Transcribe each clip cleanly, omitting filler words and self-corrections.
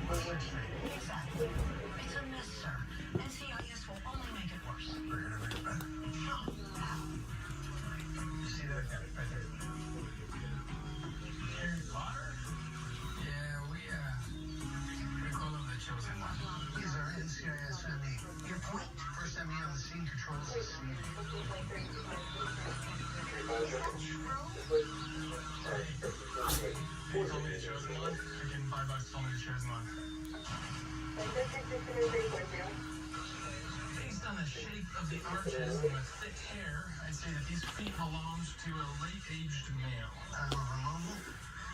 Exactly. It's a mess, sir. NCIS will only make it worse. They're gonna make it better. No. You see that guy right there? Harry Potter? Yeah, we call him the chosen one. He's our NCIS ME. Your point? First ME on the scene controls the scene. Is that true? Hey, you told me the chosen one? You're getting $5 told me the chosen one. Based on the shape of the arches and the thick hair, I'd say that these feet belongs to a late-aged male. Removal?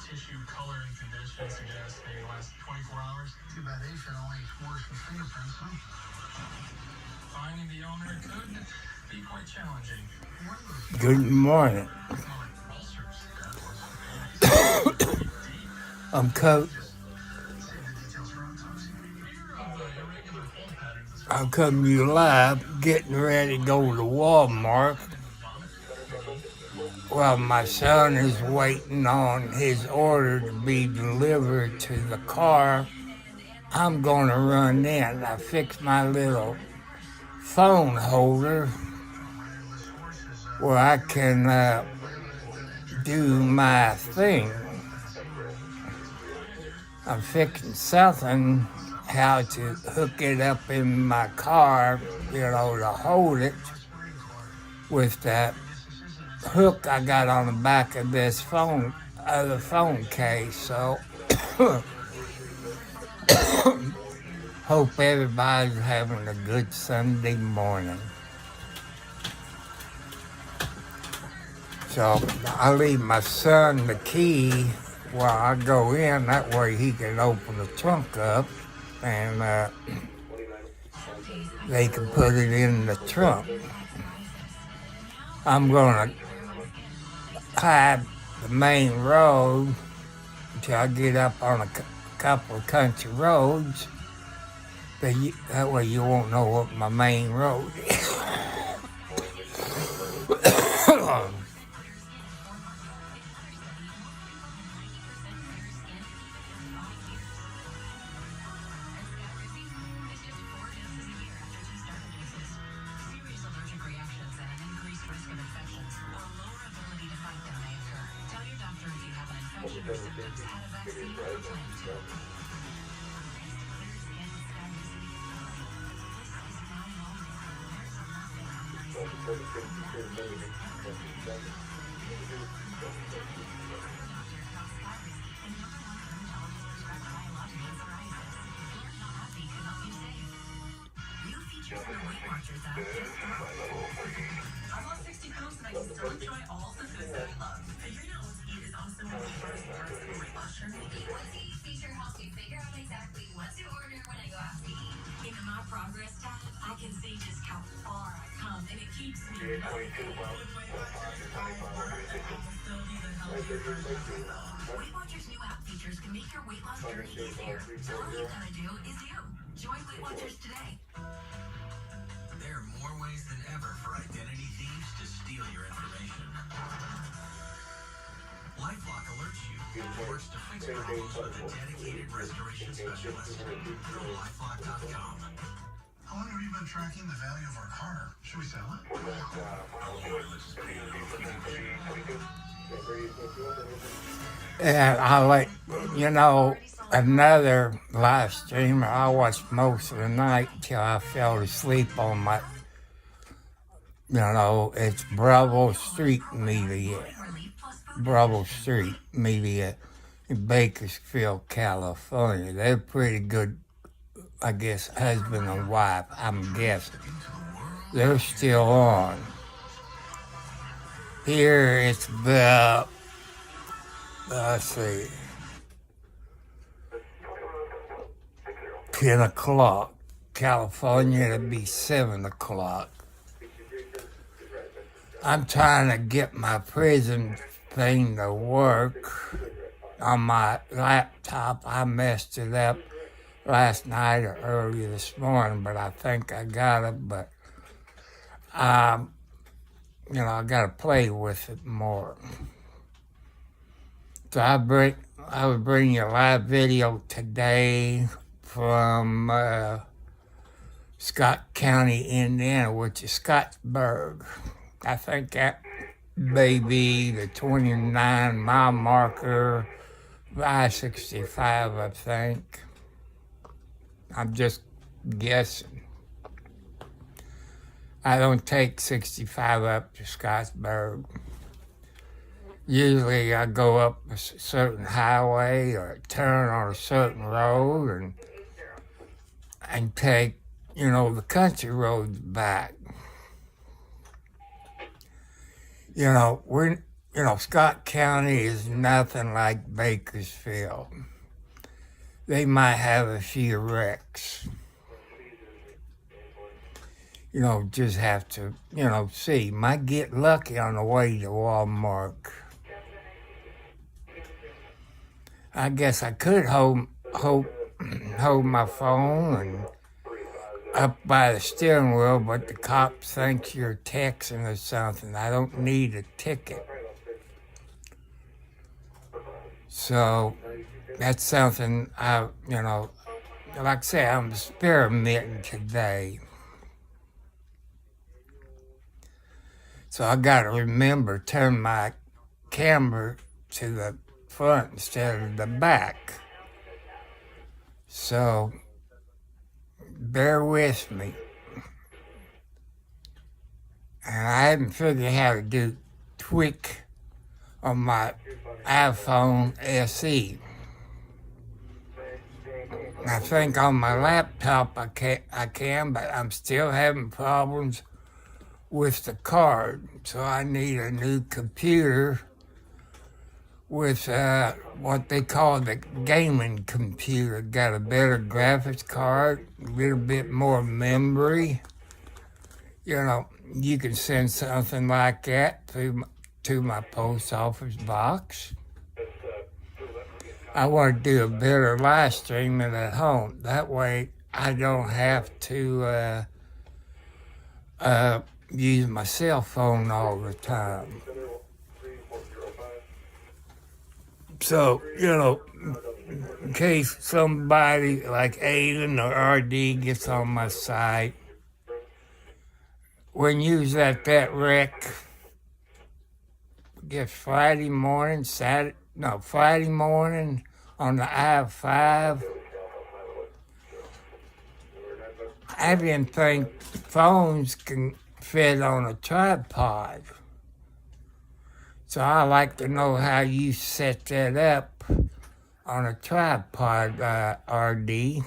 Tissue, color, and condition suggest they last 24 hours. Too bad they should only explore some fingerprints, huh? Finding the owner could be quite challenging. Good morning. I'm coming to you live, getting ready to go to Walmart. Well, my son is waiting on his order to be delivered to the car. I'm going to run in. I fixed my little phone holder where I can do my thing. I'm fixing something, how to hook it up in my car, to hold it with that hook I got on the back of this phone case. So hope everybody's having a good Sunday morning. So I leave my son the key while I go in. That way he can open the trunk up and they can put it in the trunk. I'm going to hide the main road until I get up on a couple of country roads. That way you won't know what my main road is. I've lost 60 pounds and I can still enjoy all the food that I love. Figuring out what to eat is also one of the first parts of a weight loss journey. What's Eat feature helps you figure out exactly what to order when I go out to eat. In the My Progress tab, I can see just how far I've come, and it keeps me motivated. With Weight Watchers, I will still be the healthier version of myself. Weight Watchers' new app features can make your weight loss journey easier. So all you gotta do is you. Join Weight Watchers today. There are more ways than ever for identity thieves to steal your information. LifeLock alerts you and works to fix problems with a dedicated restoration specialist. Go to lifelock.com. How long have you been tracking the value of our car? Should we sell it? And I another live streamer I watched most of the night till I fell asleep on my, it's Bravo Street Media in Bakersfield, California. They're pretty good, I guess, husband and wife, I'm guessing. They're still on. Here it's about, let's see, 10 o'clock. California, it'll be 7 o'clock. I'm trying to get my prison thing to work on my laptop. I messed it up last night or early this morning, but I think I got it. But, I got to play with it more. So I would bring you a live video today from Scott County, Indiana, which is Scottsburg. I think that may be the 29-mile marker of I-65, I think. I'm just guessing. I don't take 65 up to Scottsburg. Usually I go up a certain highway or turn on a certain road and take, the country roads back. Scott County is nothing like Bakersfield. They might have a few wrecks. Just have to, see. Might get lucky on the way to Walmart. I guess I could hold my phone and up by the steering wheel, but the cop thinks you're texting or something. I don't need a ticket. So that's something like I say, I'm experimenting today. So I got to remember turn my camera to the front instead of the back. So bear with me. And I haven't figured out how to do tweak on my iPhone SE. I think on my laptop I can, but I'm still having problems with the card. So I need a new computer with what they call the gaming computer. Got a better graphics card, a little bit more memory. You can send something like that to my post office box. I want to do a better live streaming at home. That way I don't have to use my cell phone all the time. So, in case somebody like Aiden or RD gets on my site, when you was at that wreck, Friday morning on the I-5, I didn't think phones can fit on a tripod. So I like to know how you set that up on a tripod, RD.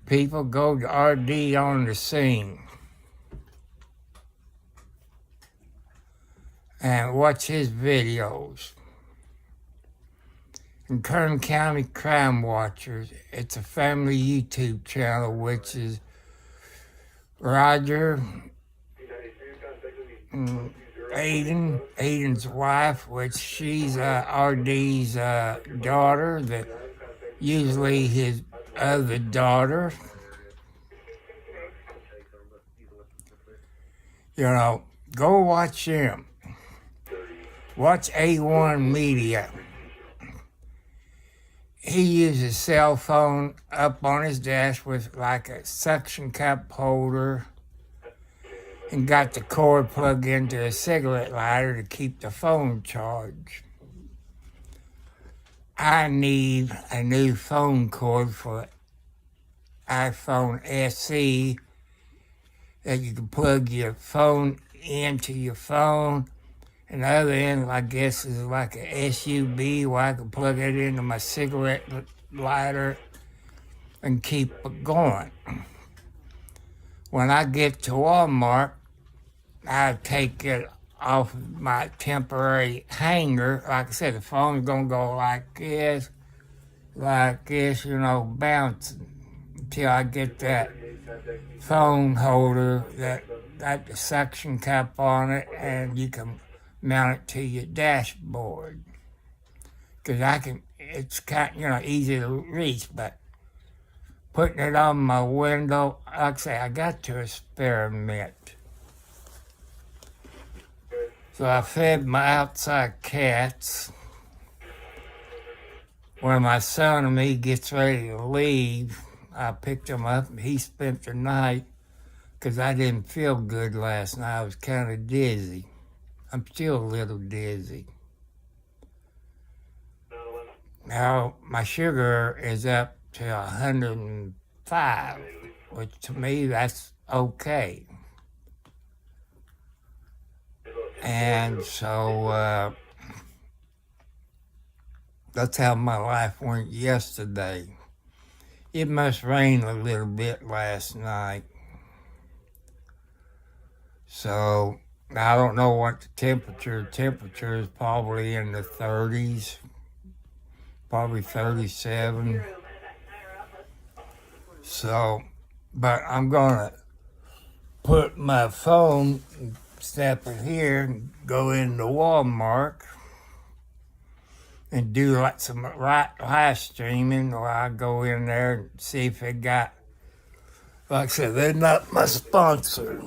People go to RD on the scene and watch his videos. And Kern County Crime Watchers, it's a family YouTube channel, which is Roger, Aiden's wife, which she's RD's daughter, that usually his other daughter. Go watch him. Watch A1 Media. He uses cell phone up on his desk with like a suction cup holder and got the cord plugged into a cigarette lighter to keep the phone charged. I need a new phone cord for iPhone SE that you can plug your phone into your phone. And the other end, I guess, is like a SUB where I can plug it into my cigarette lighter and keep it going. When I get to Walmart, I take it off my temporary hanger. Like I said, the phone's gonna go like this, bouncing until I get that phone holder that got the suction cup on it, and you can mount it to your dashboard. Because it's kind of, easy to reach, but putting it on my window, like I say, I got to experiment. So I fed my outside cats. when my son and me gets ready to leave, I picked him up and he spent the night because I didn't feel good last night. I was kind of dizzy. I'm still a little dizzy. Now, my sugar is up to 105, which to me, that's okay. And so that's how my life went yesterday. It must rain a little bit last night. So I don't know what the temperature is probably in the 30s, probably 37. So, but I'm gonna put my phone, step it here, and go into Walmart and do like some live streaming, or I go in there and see if they got, like I said, they're not my sponsor.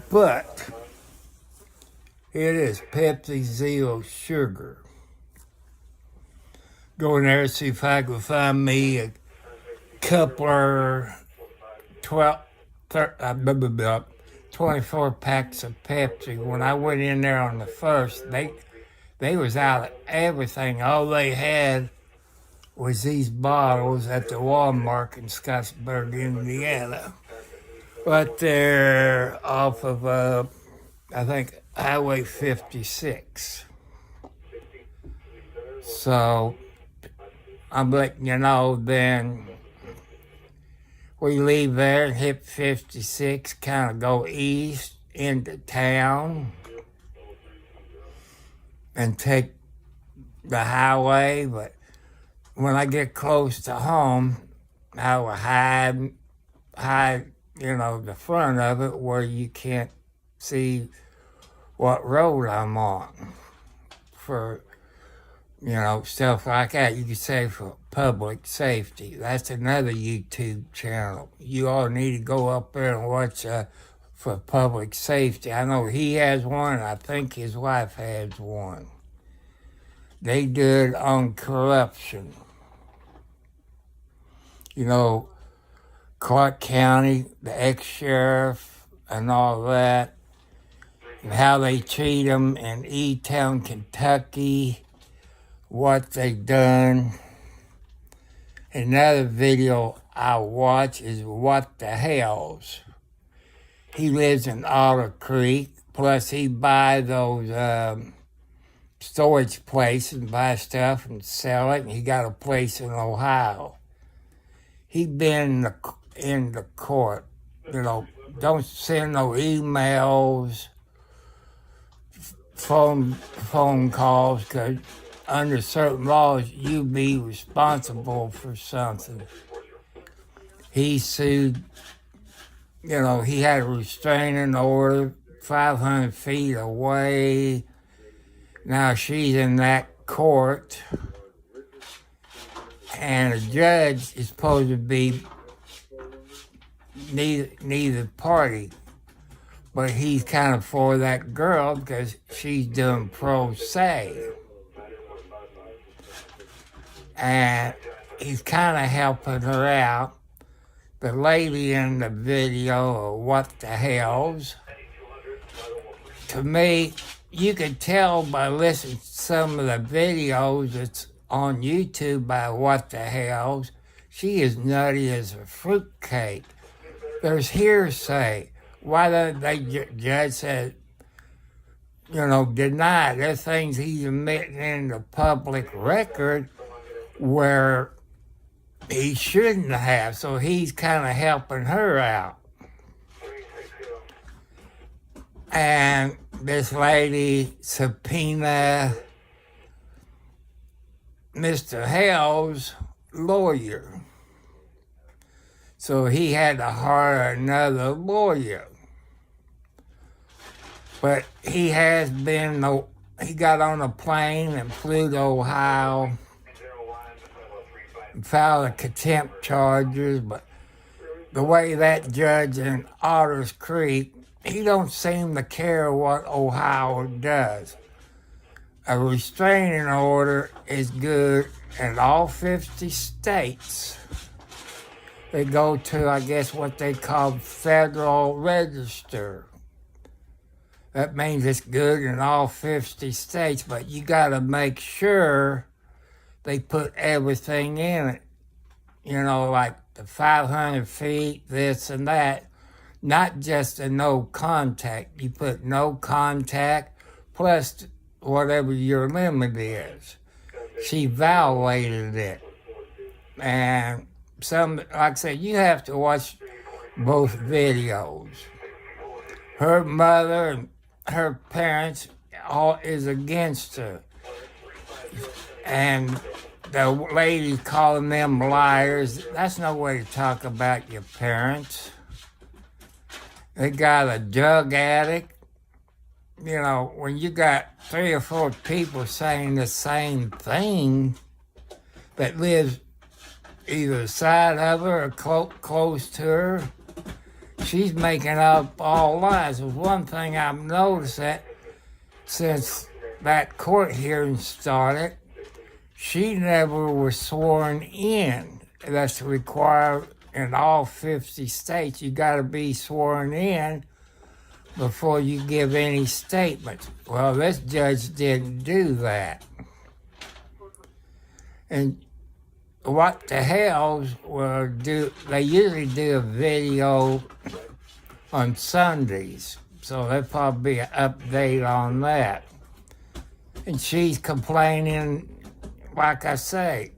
But it is Pepsi Zero Sugar. Go in there and see if I can find me a couple 24 packs of Pepsi. When I went in there on the first, they was out of everything. All they had was these bottles at the Walmart in Scottsburg, Indiana. But they're off of, I think, Highway 56. So I'm letting you know then we leave there and hit 56, kind of go east into town and take the highway. But when I get close to home, I will hide, the front of it where you can't see what road I'm on for, stuff like that. You could say for public safety. That's another YouTube channel. You all need to go up there and watch for public safety. I know he has one, and I think his wife has one. They do it on corruption. Clark County, the ex-sheriff, and all that, and how they treat them in E-Town, Kentucky, what they done. Another video I watch is What the Hells. He lives in Otter Creek, plus he buy those storage places and buy stuff and sell it, and he got a place in Ohio. He been in the court, don't send no emails, phone calls, because under certain laws, you be responsible for something. He sued, he had a restraining order 500 feet away. Now she's in that court, and a judge is supposed to be neither party, but he's kind of for that girl because she's doing pro se. And he's kind of helping her out. The lady in the video, What the Hells, to me, you could tell by listening to some of the videos that's on YouTube by What the Hells, she is nutty as a fruitcake. There's hearsay. Why don't they, judge said, deny? There's things he's admitting in the public record where he shouldn't have, so he's kind of helping her out. And this lady subpoena Mr. Hell's lawyer. So he had to hire another lawyer. But he got on a plane and flew to Ohio, filed a contempt charges, but the way that judge in Otters Creek, he don't seem to care what Ohio does. a restraining order is good in all 50 states. They go to, I guess, what they call Federal Register. That means it's good in all 50 states, but you got to make sure they put everything in it. You know, like the 500 feet, this and that. Not just a no contact. You put no contact plus whatever your limit is. She violated it. And like I said, you have to watch both videos. Her mother and her parents all is against her. And the lady calling them liars, that's no way to talk about your parents. They got a drug addict. You know, when you got 3 or 4 people saying the same thing that lives either side of her or close to her, she's making up all lies. There's one thing I've noticed that since that court hearing started, she never was sworn in. That's required in all 50 states. You got to be sworn in before you give any statements. Well, this judge didn't do that. And what the hells will do, they usually do a video on Sundays, so there'll probably be an update on that. And she's complaining, like I say,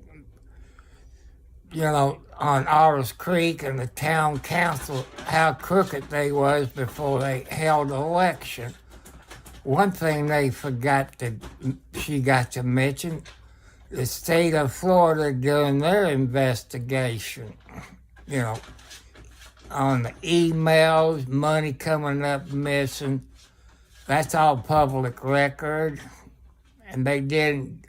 you know, on Otters Creek and the town council, how crooked they was before they held the election. One thing she got to mention, the state of Florida doing their investigation, you know, on the emails, money coming up missing. That's all public record. And they didn't,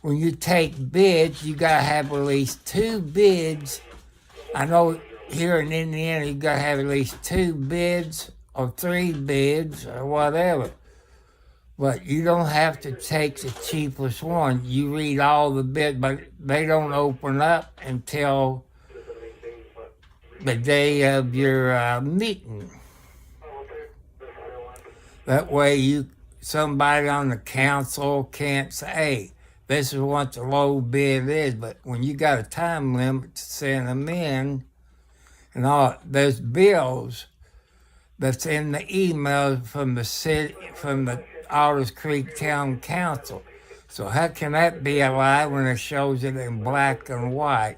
when you take bids, you got to have at least 2 bids. I know here in Indiana, you got to have at least 2 bids or 3 bids or whatever. But you don't have to take the cheapest one. You read all the bids, but they don't open up until the day of your meeting. That way somebody on the council can't say, hey, this is what the low bid is. But when you got a time limit to send them in, and all, there's bills that's in the email from the city, from the Otters Creek Town Council. So how can that be a lie when it shows it in black and white?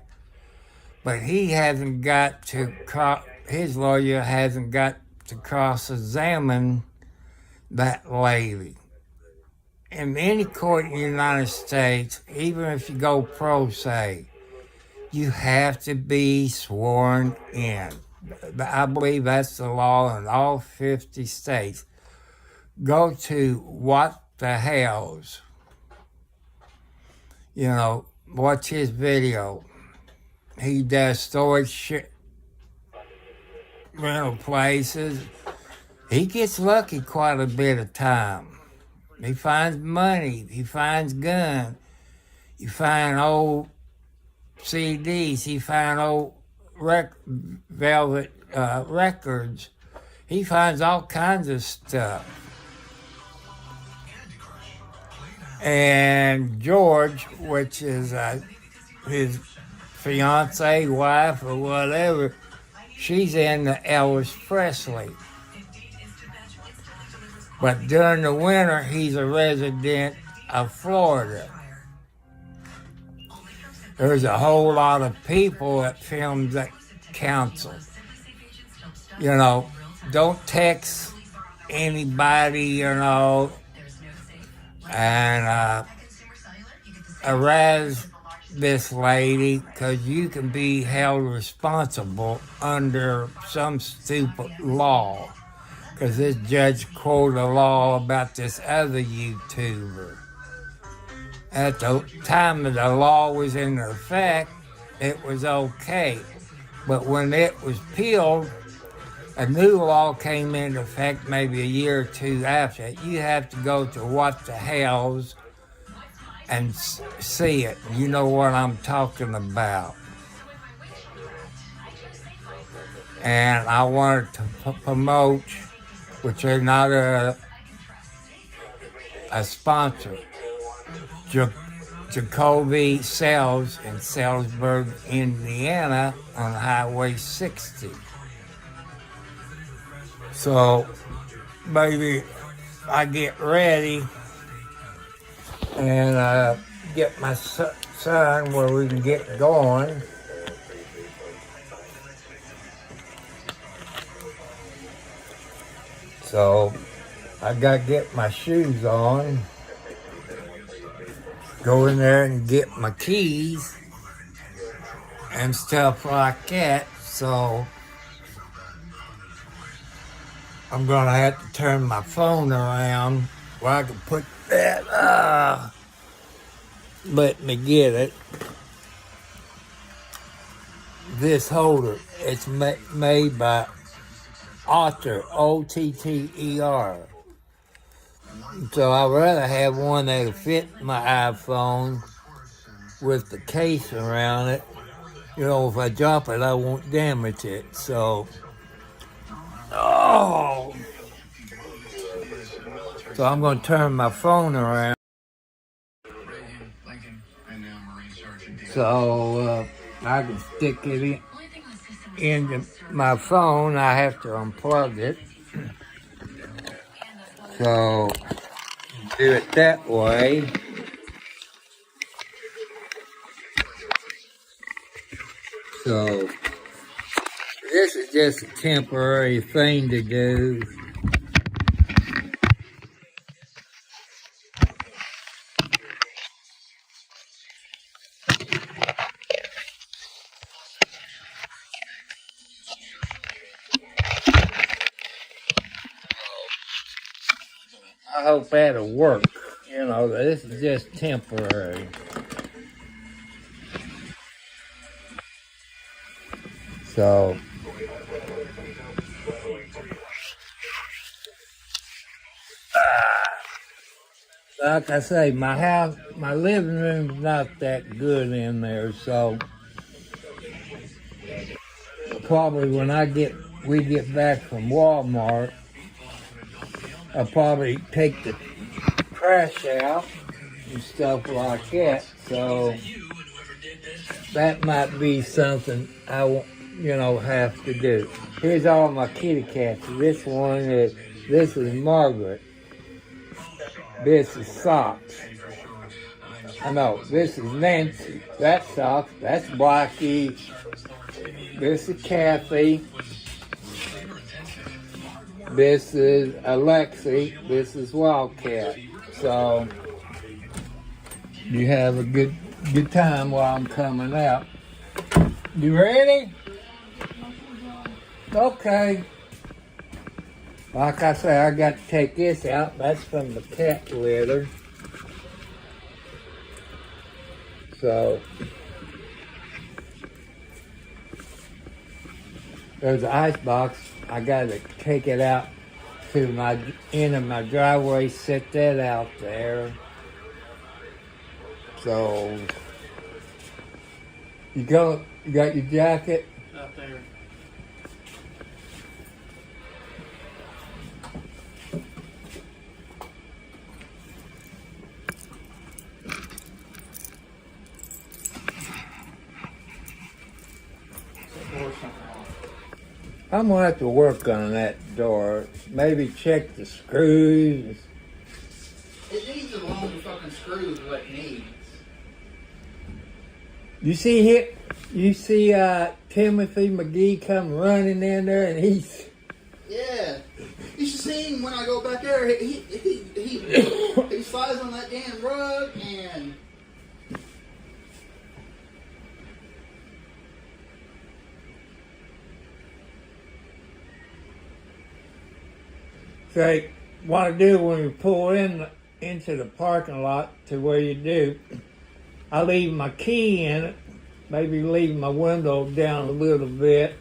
But he hasn't got to, his lawyer hasn't got to cross-examine that lady. In any court in the United States, even if you go pro se, you have to be sworn in. I believe that's the law in all 50 states. Go to What the Hells. You know, watch his video. He does storage rental places. He gets lucky quite a bit of time. He finds money. He finds guns. You find old CDs. He finds old velvet records. He finds all kinds of stuff. And George, which is his fiance, wife, or whatever, she's into Elvis Presley. But during the winter, he's a resident of Florida. There's a whole lot of people that films at council. You know, don't text anybody, you know, and harass this lady, because you can be held responsible under some stupid law. Because this judge quoted a law about this other YouTuber. At the time that the law was in effect, it was okay. But when it was peeled, a new law came into effect maybe a year or two after it. You have to go to What the Hells and see it. You know what I'm talking about. And I wanted to promote, which is not a sponsor, Jacoby Sales in Salisbury, Indiana on Highway 60. So maybe I get ready and get my son where we can get going. So I got to get my shoes on, go in there and get my keys and stuff like that. So I'm going to have to turn my phone around where I can put that. Let me get it. This holder, it's made by Otter, Otter. So I'd rather have one that'll fit my iPhone with the case around it. You know, if I drop it, I won't damage it. So, so I'm going to turn my phone around. So I can stick it in my phone. I have to unplug it. So do it that way. So this is just a temporary thing to do. I hope that'll work. You know, this is just temporary. So, like I say, my living room's not that good in there, so probably when we get back from Walmart, I'll probably take the trash out and stuff like that. So that might be something I won't, have to do. Here's all my kitty cats. This is Margaret. This is Socks. I know, this is Nancy. That's Socks. That's Blackie. This is Kathy. This is Alexi. This is Wildcat. So you have a good time while I'm coming out. You ready? Okay. Like I say, I got to take this out. That's from the cat litter. So there's an ice box. I got to take it out to my end of my driveway, set that out there. So you got your jacket? Out there. I'm gonna have to work on that door. Maybe check the screws. It needs a long fucking screws, what it needs. You see Timothy McGee come running in there, and he's. Yeah. You should see him when I go back there. He slides on that damn rug and. Say, what I do when you pull into the parking lot to where you do, I leave my key in it, maybe leave my window down a little bit,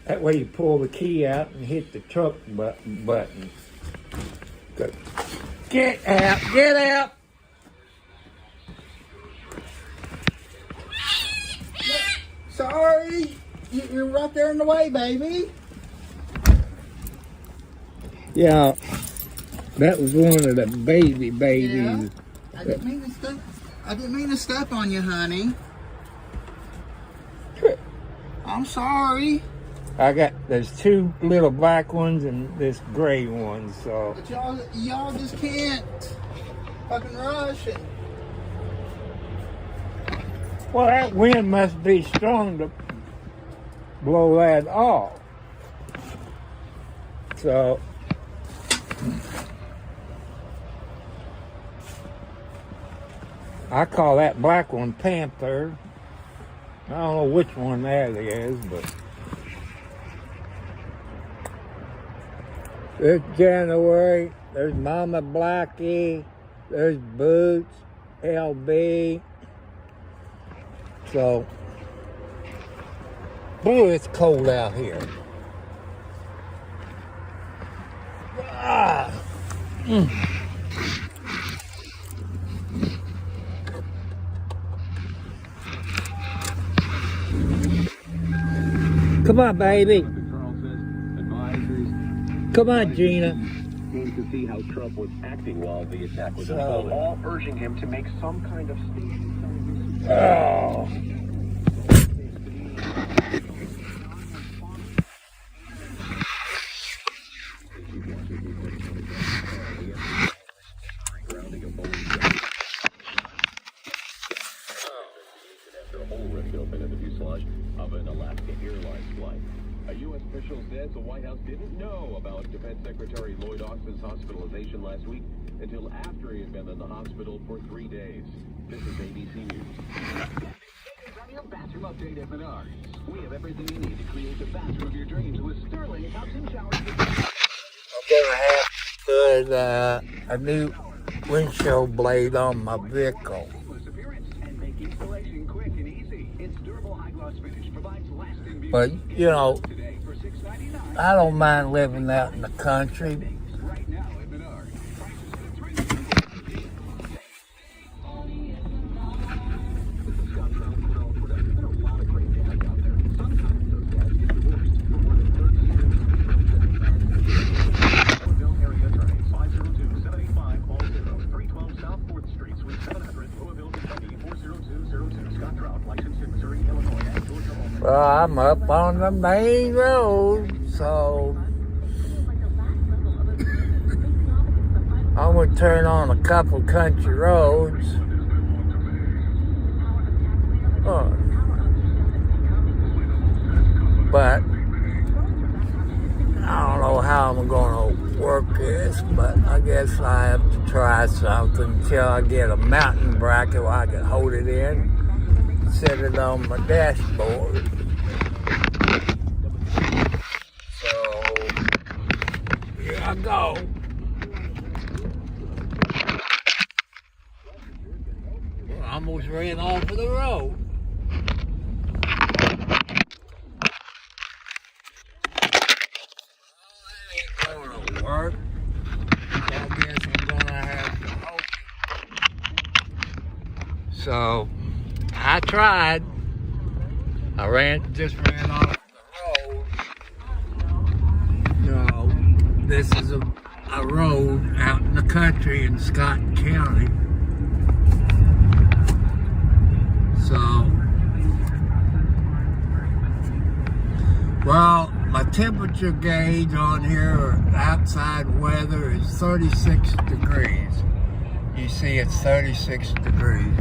That way you pull the key out and hit the truck button. Good. Get out! Get out! Sorry, you're right there in the way, baby. Yeah, that was one of the babies. Yeah, I didn't mean to step on you, honey. I'm sorry. There's two little black ones and this gray one, so. But y'all just can't fucking rush it. Well, that wind must be strong to blow that off. So. I call that black one Panther. I don't know which one that is, but. There's January, there's Mama Blackie, there's Boots, LB. So, boy, it's cold out here. Ah. Come on, baby. Come on, Gina. Came to see how Trump was acting while the attack was unfolding, all urging him to make some kind of statement. Oh. After a hole ripped open in the fuselage of an Alaska Airlines flight. A U.S. official says the White House didn't know about Defense Secretary Lloyd Austin's hospitalization last week until after he had been in the hospital for 3 days. This is ABC News. On your bathroom update at Menards. We have everything you need to create the bathroom of your dreams with Sterling tubs and showers. I'm gonna have to put a new windshield blade on my vehicle. And make installation quick and easy. Its durable high gloss finish provides lasting beauty. But, you know, Today for $6.99. I don't mind living out in the country. Right now at Menards. Well, I'm up on the main road, so I'm gonna turn on a couple country roads. But I don't know how I'm gonna work this, but I guess I have to try something until I get a mountain bracket where I can hold it in, set it on my dashboard. So here I go. Well, I almost ran off of the road. Work. So I guess I'm gonna have to hope. So I tried. I just ran off the road. You know, this is a road out in the country in Scott County. So, well, my temperature gauge on here, outside weather, is 36 degrees. You see it's 36 degrees.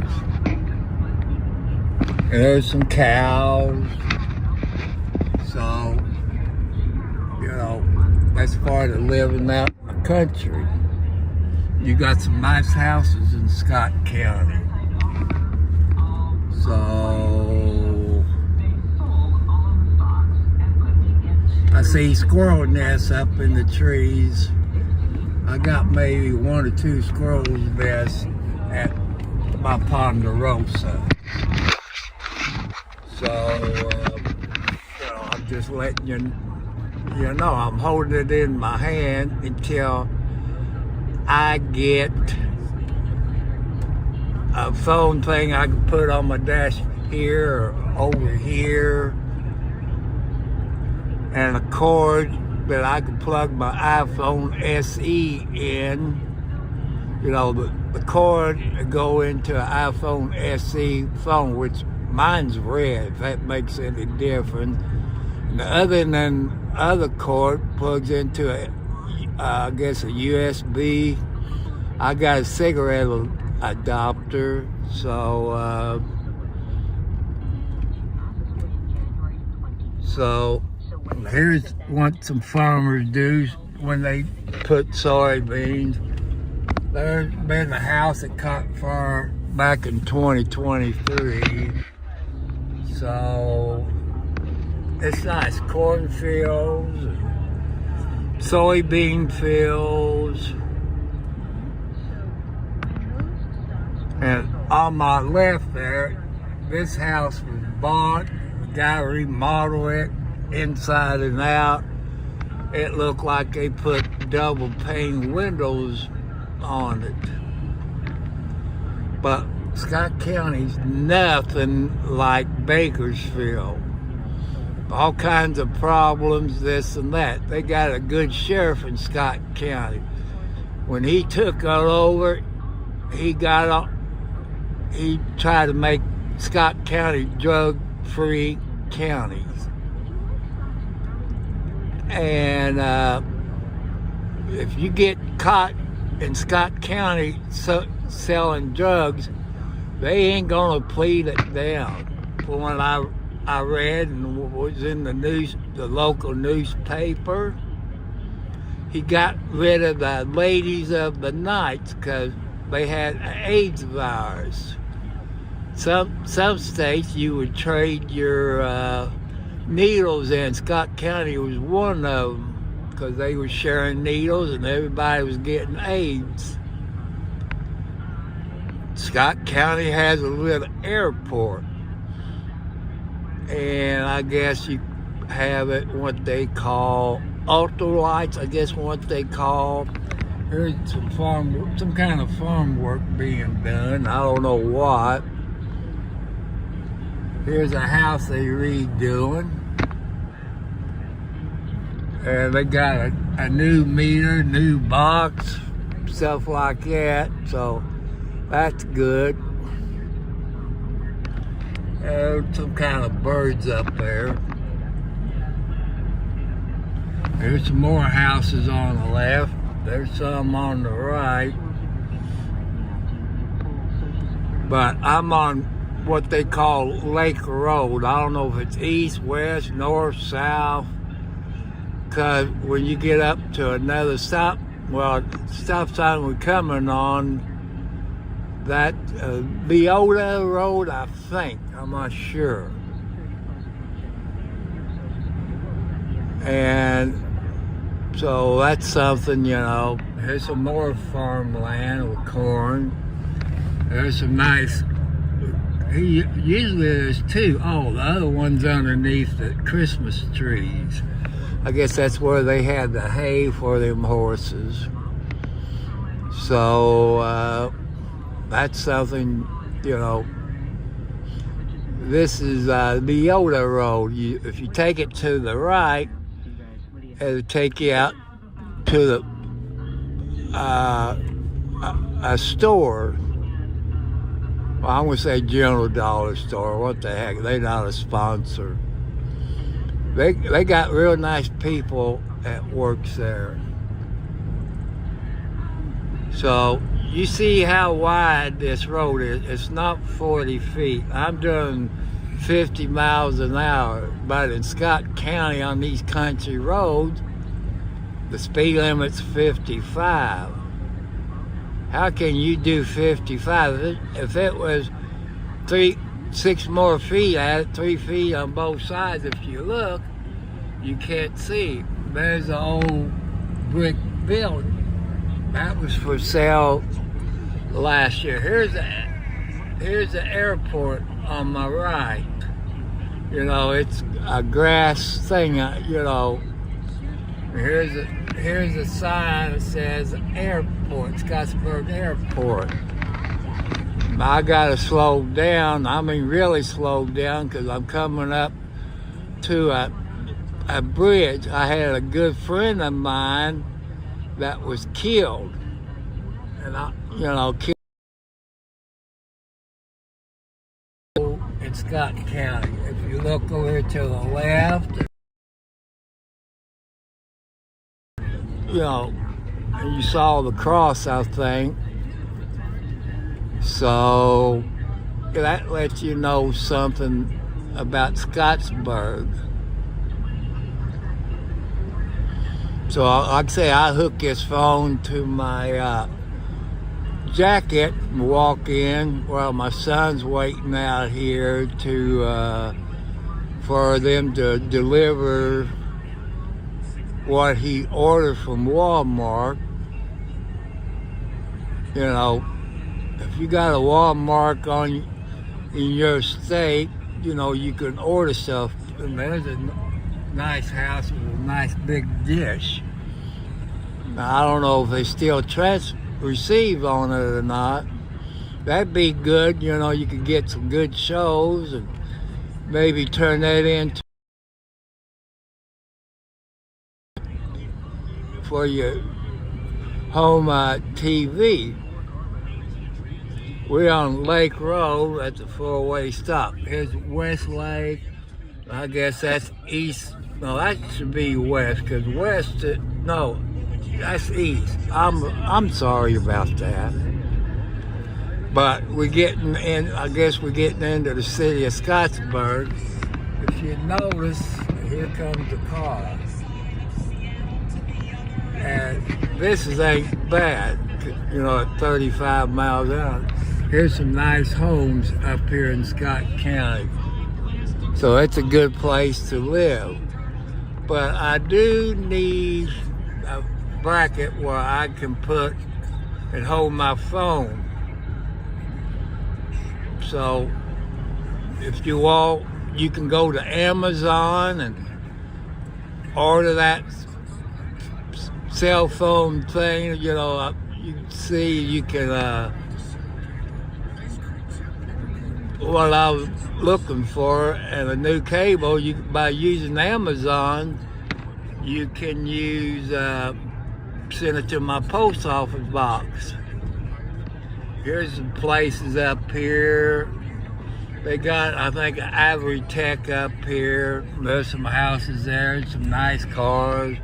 And there's some cows. So, you know, that's part of living out in the country. You got some nice houses in Scott County. So, I see squirrel nests up in the trees. I got maybe 1 or 2 squirrel nests at my Ponderosa. So, you know, I'm Just letting you know, I'm holding it in my hand until I get a phone thing I can put on my desk here or over here, and a cord that I can plug my iPhone SE in. You know, the cord go into an iPhone SE phone, which mine's red, if that makes any difference. And the other cord plugs into I guess a USB. I got a cigarette adapter, so here's what some farmers do when they put soybeans. There's been a house that caught fire back in 2023, so it's nice. Cornfields, soybean fields, and on my left there, this house was bought. The guy remodeled it inside and out. It looked like they put double pane windows on it. But Scott County's nothing like Bakersfield. All kinds of problems, this and that. They got a good sheriff in Scott County. When he took it over, he tried to make Scott County drug-free counties. And if you get caught in Scott County selling drugs, they ain't gonna plead it down. From what I read and was in the local newspaper, he got rid of the ladies of the nights because they had an AIDS virus. Some states you would trade your needles in. Scott County was one of them, because they were sharing needles and everybody was getting AIDS. Scott County has a little airport, and I guess you have it what they call ultralights. I guess what they call. Here's some kind of farm work being done. I don't know what. Here's a house they redoing. And they got a new meter, new box, stuff like that. So that's good. Some kind of birds up there. There's some more houses on the left. There's some on the right. But I'm on what they call Lake Road. I don't know if it's east, west, north, south. Because when you get up to another stop sign we're coming on, that Leota Road, I think. I'm not sure. And so that's something, you know. Here's some more farmland with corn. There's some nice, usually there's two. Oh, the other one's underneath the Christmas trees. I guess that's where they had the hay for them horses. So that's something, you know. This is Leota Road. If you take it to the right, it'll take you out to a store. Well, I'm going to say General Dollar Store. What the heck? They're not a sponsor. They got real nice people that works there. So you see how wide this road is. It's not 40 feet. I'm doing 50 miles an hour. But in Scott County on these country roads, the speed limit's 55. How can you do 55? If it was 6 more feet, I had 3 feet on both sides. If you look, you can't see. There's an old brick building. That was for sale last year. Here's the airport on my right. You know, it's a grass thing. You know, here's a sign that says airport, Scottsburg Airport. I gotta slow down. I mean, really slow down, because I'm coming up to a bridge. I had a good friend of mine that was killed, and killed in Scott County. If you look over to the left, and you saw the cross, I think. So that lets you know something about Scottsburg. So like I say, I hook this phone to my jacket and walk in while my son's waiting out here for them to deliver what he ordered from Walmart. You know, if you got a Walmart in your state, you know, you can order stuff. And there's a nice house with a nice big dish. Now, I don't know if they still receive on it or not. That'd be good. You know, you could get some good shows and maybe turn that into for your home TV. We're on Lake Road at the four-way stop. Here's Westlake. I guess that's east. No, that should be west, because no, that's east. I'm sorry about that. But we're getting in. I guess we're getting into the city of Scottsburg. If you notice, here comes the car. And this ain't bad, you know, at 35 miles an hour. Here's some nice homes up here in Scott County. So it's a good place to live. But I do need a bracket where I can put and hold my phone. So if you want, you can go to Amazon and order that cell phone thing. You know, you see, you can what I was looking for, and a new cable. By using Amazon, you can send it to my post office box. Here's some places up here. They got, I think, Ivory Tech up here. There's some houses there, some nice cars.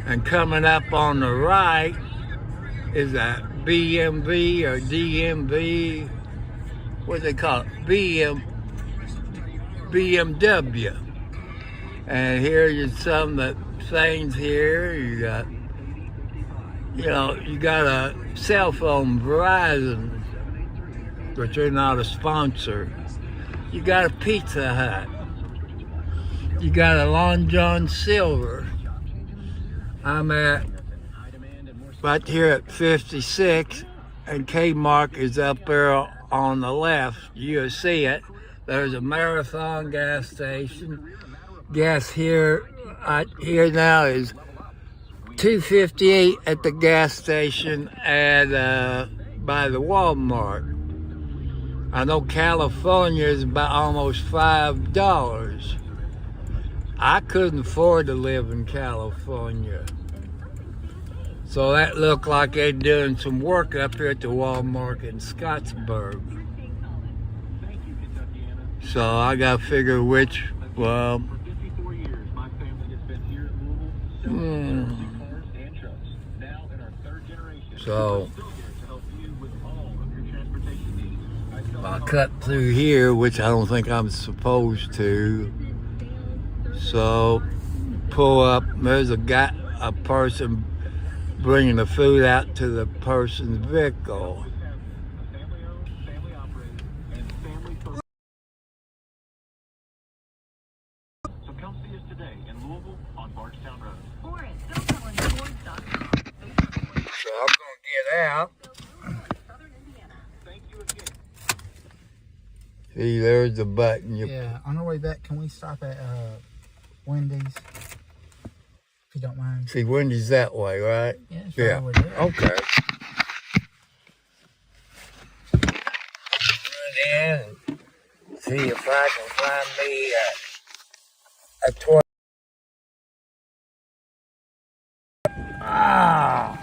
And coming up on the right is a BMV or DMV. What do they call it? BMW. And here's some of the things here. You got a cell phone, Verizon, but they're not a sponsor. You got a Pizza Hut. You got a Long John Silver. I'm right here at 56, and Kmart is up there on the left. You'll see it. There's a Marathon gas station. Gas here now is $2.58 at the gas station by the Walmart. I know California is about almost $5. I couldn't afford to live in California. So that looked like they're doing some work up here at the Walmart in Scottsburg. So I got to figure which, well, so I cut through here, which I don't think I'm supposed to. So pull up, there's a person bringing the food out to the person's vehicle. So come see us today in Louisville on Bardstown Road. So I'm gonna get out. See, there's the button. Yeah, on our way back, can we stop at Wendy's? If you don't mind. See, Wendy's that way, right? Yeah, it's right Yeah. over there. Okay. Run in and see if I can find me a toy. Ah!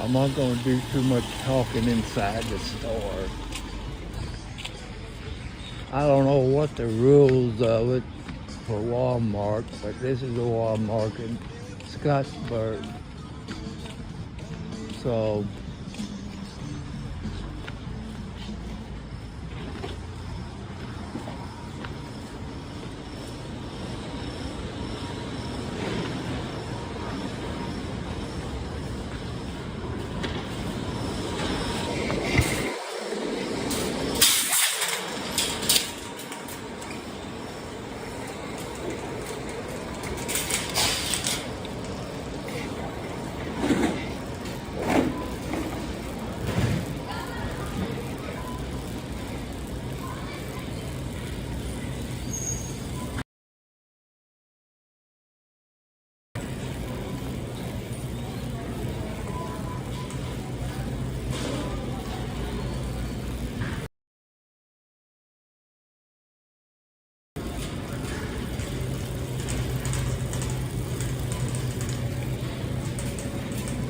I'm not going to do too much talking inside the store. I don't know what the rules of it for Walmart, but this is a Walmart in Scottsburg. So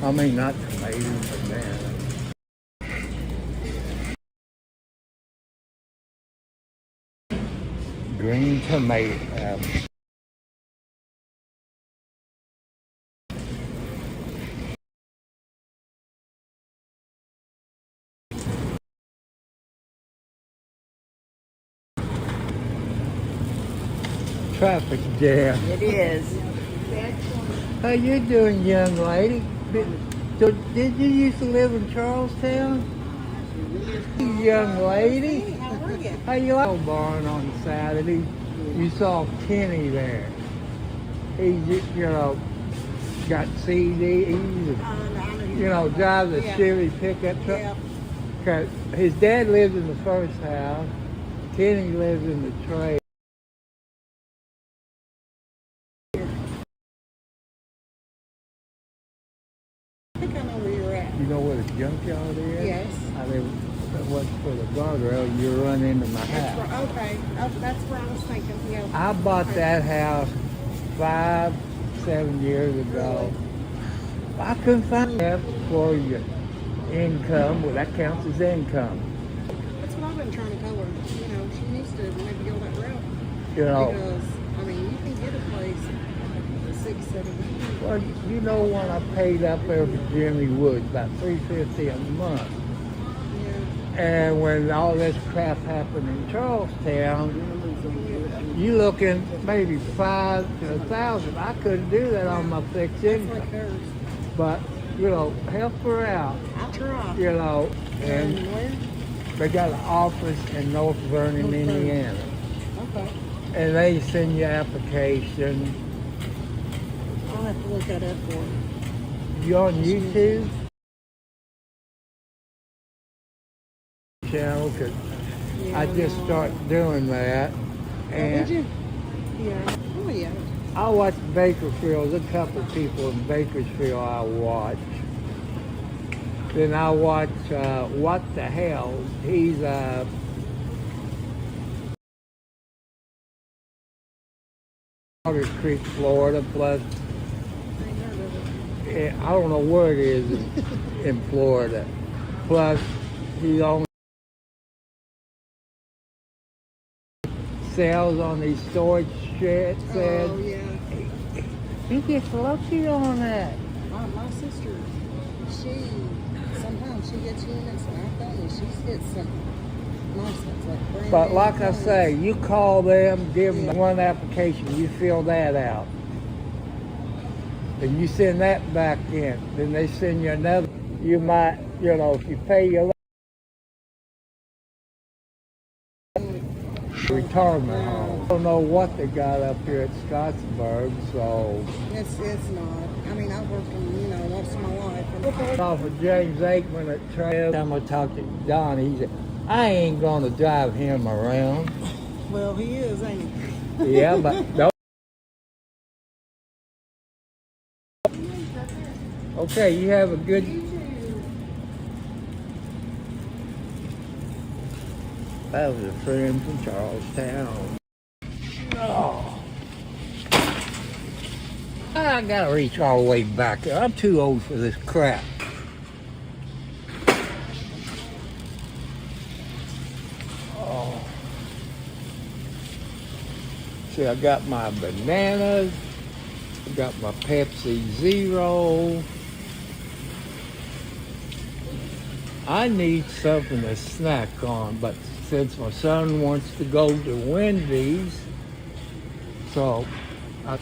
I mean, not tomatoes, banana. Green tomato. Traffic jam. It is. How you doing, young lady? So, did you used to live in Charlestown? Young lady? How are you? How you like barn on Saturday? You saw Kenny there. He, got CDs, drives a Chevy pickup truck. Yeah. 'Cause his dad lived in the first house. Kenny lives in the trade. I think I know where you're at. You know where the junkyard is? Yes. I mean, what's for the guardrail, you run into my That's house. where, okay. Oh, that's where I was thinking. Yeah. I bought that house 5-7 years ago. I couldn't find that for your income. Well, that counts as income. That's what I've been trying to tell her. She needs to maybe go that route. You know, Because, you can get a place for 6-7 well, when I paid up there for Jimmy Woods, about $350 a month. Yeah. And when all this crap happened in Charlestown, you looking maybe $500 to $1,000. I couldn't do that on my fixed It's income. like hers. But, help her out, I'll try. and where? they got an office in North Vernon, North Vernon. Indiana. Okay. And they send you application. I'll have to look that up for her. You on YouTube? Channel, 'cause Yeah, I just no. started doing that. Oh, did And you? Yeah. Oh, yeah. I watch Bakersfield. There's a couple of people in Bakersfield I watch. Then I watch What the Hell. He's Water Creek, Florida. Plus, I ain't heard of it. I don't know where it is in Florida. Plus, he only sells on these storage sheds. Oh, yeah. He gets lucky on that. My sister Sometimes she gets units, and I'm telling you, she's hit some nice ones, like brand But new like I ones. say, you call them, give them one application, you fill that out. And you send that back in. Then they send you another. You might, if you pay your retirement home. I don't know what they got up here at Scottsburg, so. It's not. I mean, I've worked in, most of my life. And Off of James Aikman at Trail. Time I talked to Don, he said, I ain't gonna drive him around. well, he is, ain't he? Yeah, but don't. Okay, you have a good. That was a friend from Charlestown. Oh. I gotta reach all the way back there. I'm too old for this crap. Oh. See, I got my bananas. I got my Pepsi Zero. I need something to snack on, but since my son wants to go to Wendy's, so I.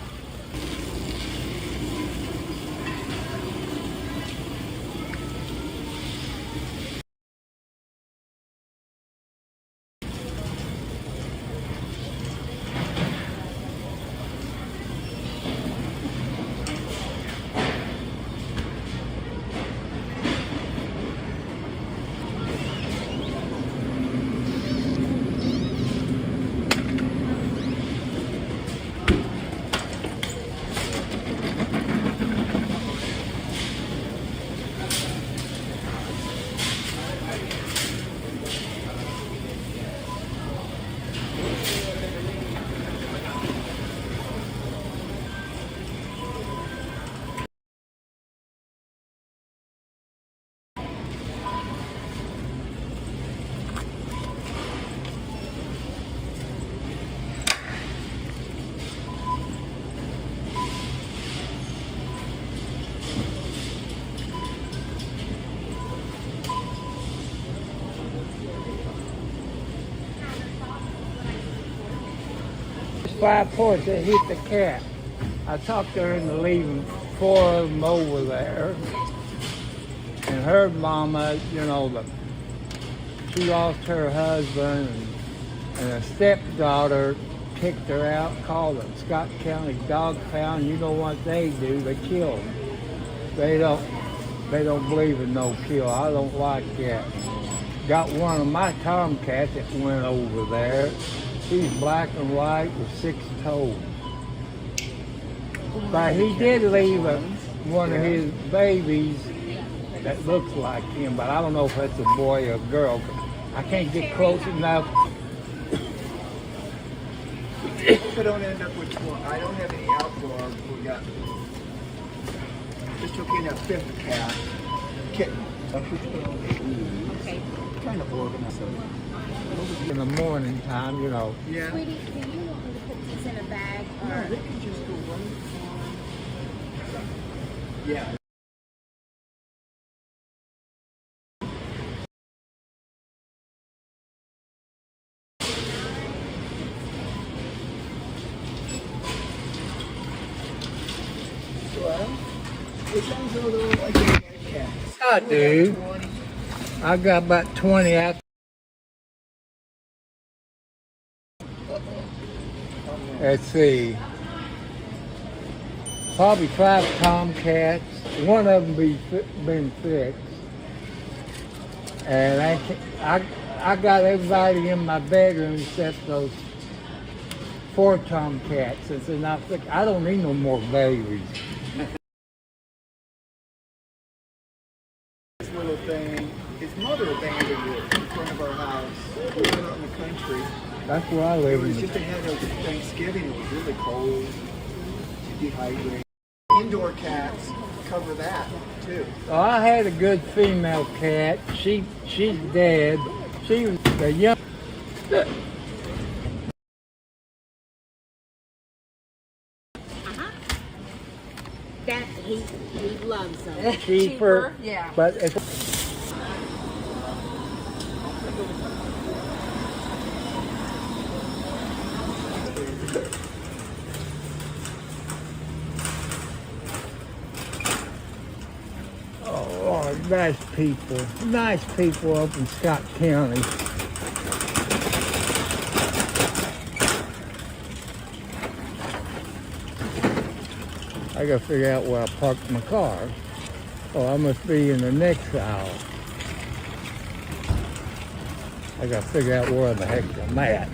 Five points that hit the cat. I talked to her into leaving 4 of them over there. And her mama, she lost her husband and a stepdaughter kicked her out, called the Scott County Dog Pound. You know what they do? They kill them. They don't believe in no kill. I don't like that. Got one of my tomcats that went over there. He's black and white with 6 toes. But he did leave one of his babies that looks like him, but I don't know if that's a boy or a girl. I can't get close enough. If I don't end up with one, I don't have any outdoor. We got just took in a 5th cat, kitten. Okay. Trying to organize it. In the morning time, Yeah. Sweetie, do you want me to put these in a bag No, or? they can just go run. Yeah. Well, it sounds a little like a cat. I do. I got about 20 out. Let's see. Probably 5 tomcats. One of them been fixed. And I got everybody in my bedroom except those 4 tomcats. Since they're not fixed. I don't need no more babies. This little thing, his mother abandoned it in front of our house. We went out in the country. That's where I It live. was just ahead of Thanksgiving. It was really cold, dehydrated. Indoor cats cover that too. Oh, I had a good female cat. She's dead. She was the young. That he loves something. cheaper. Yeah. But it's oh, nice people up in Scott County. I gotta figure out where I parked my car. Oh, I must be in the next aisle. I gotta figure out where the heck I'm at.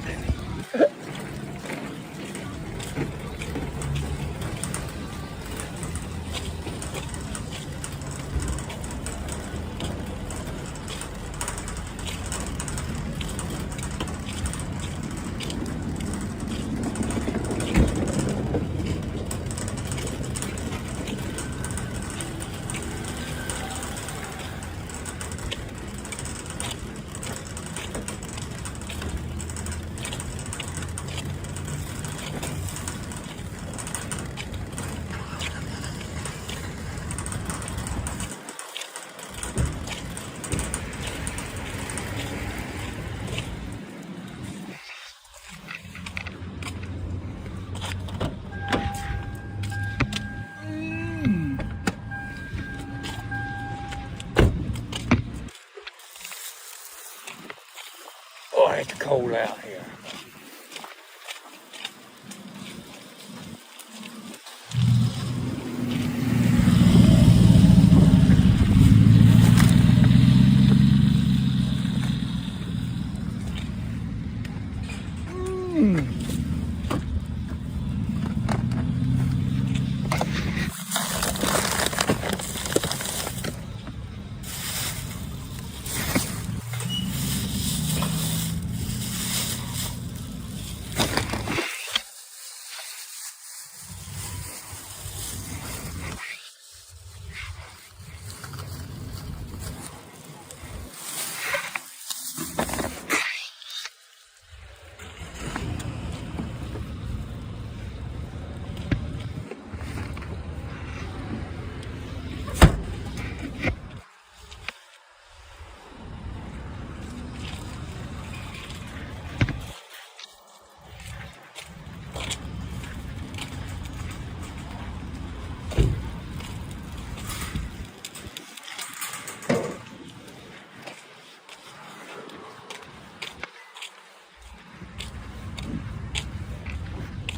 Oh, it's cold out here.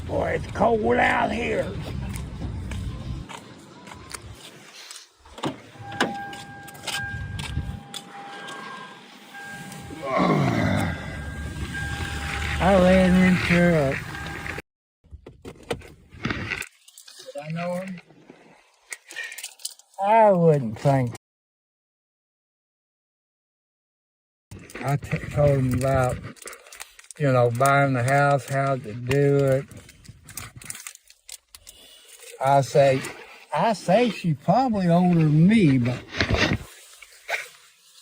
Boy, it's cold out here. I ran into did I know him? I wouldn't think. I told him about, buying the house, how to do it. I say she's probably older than me,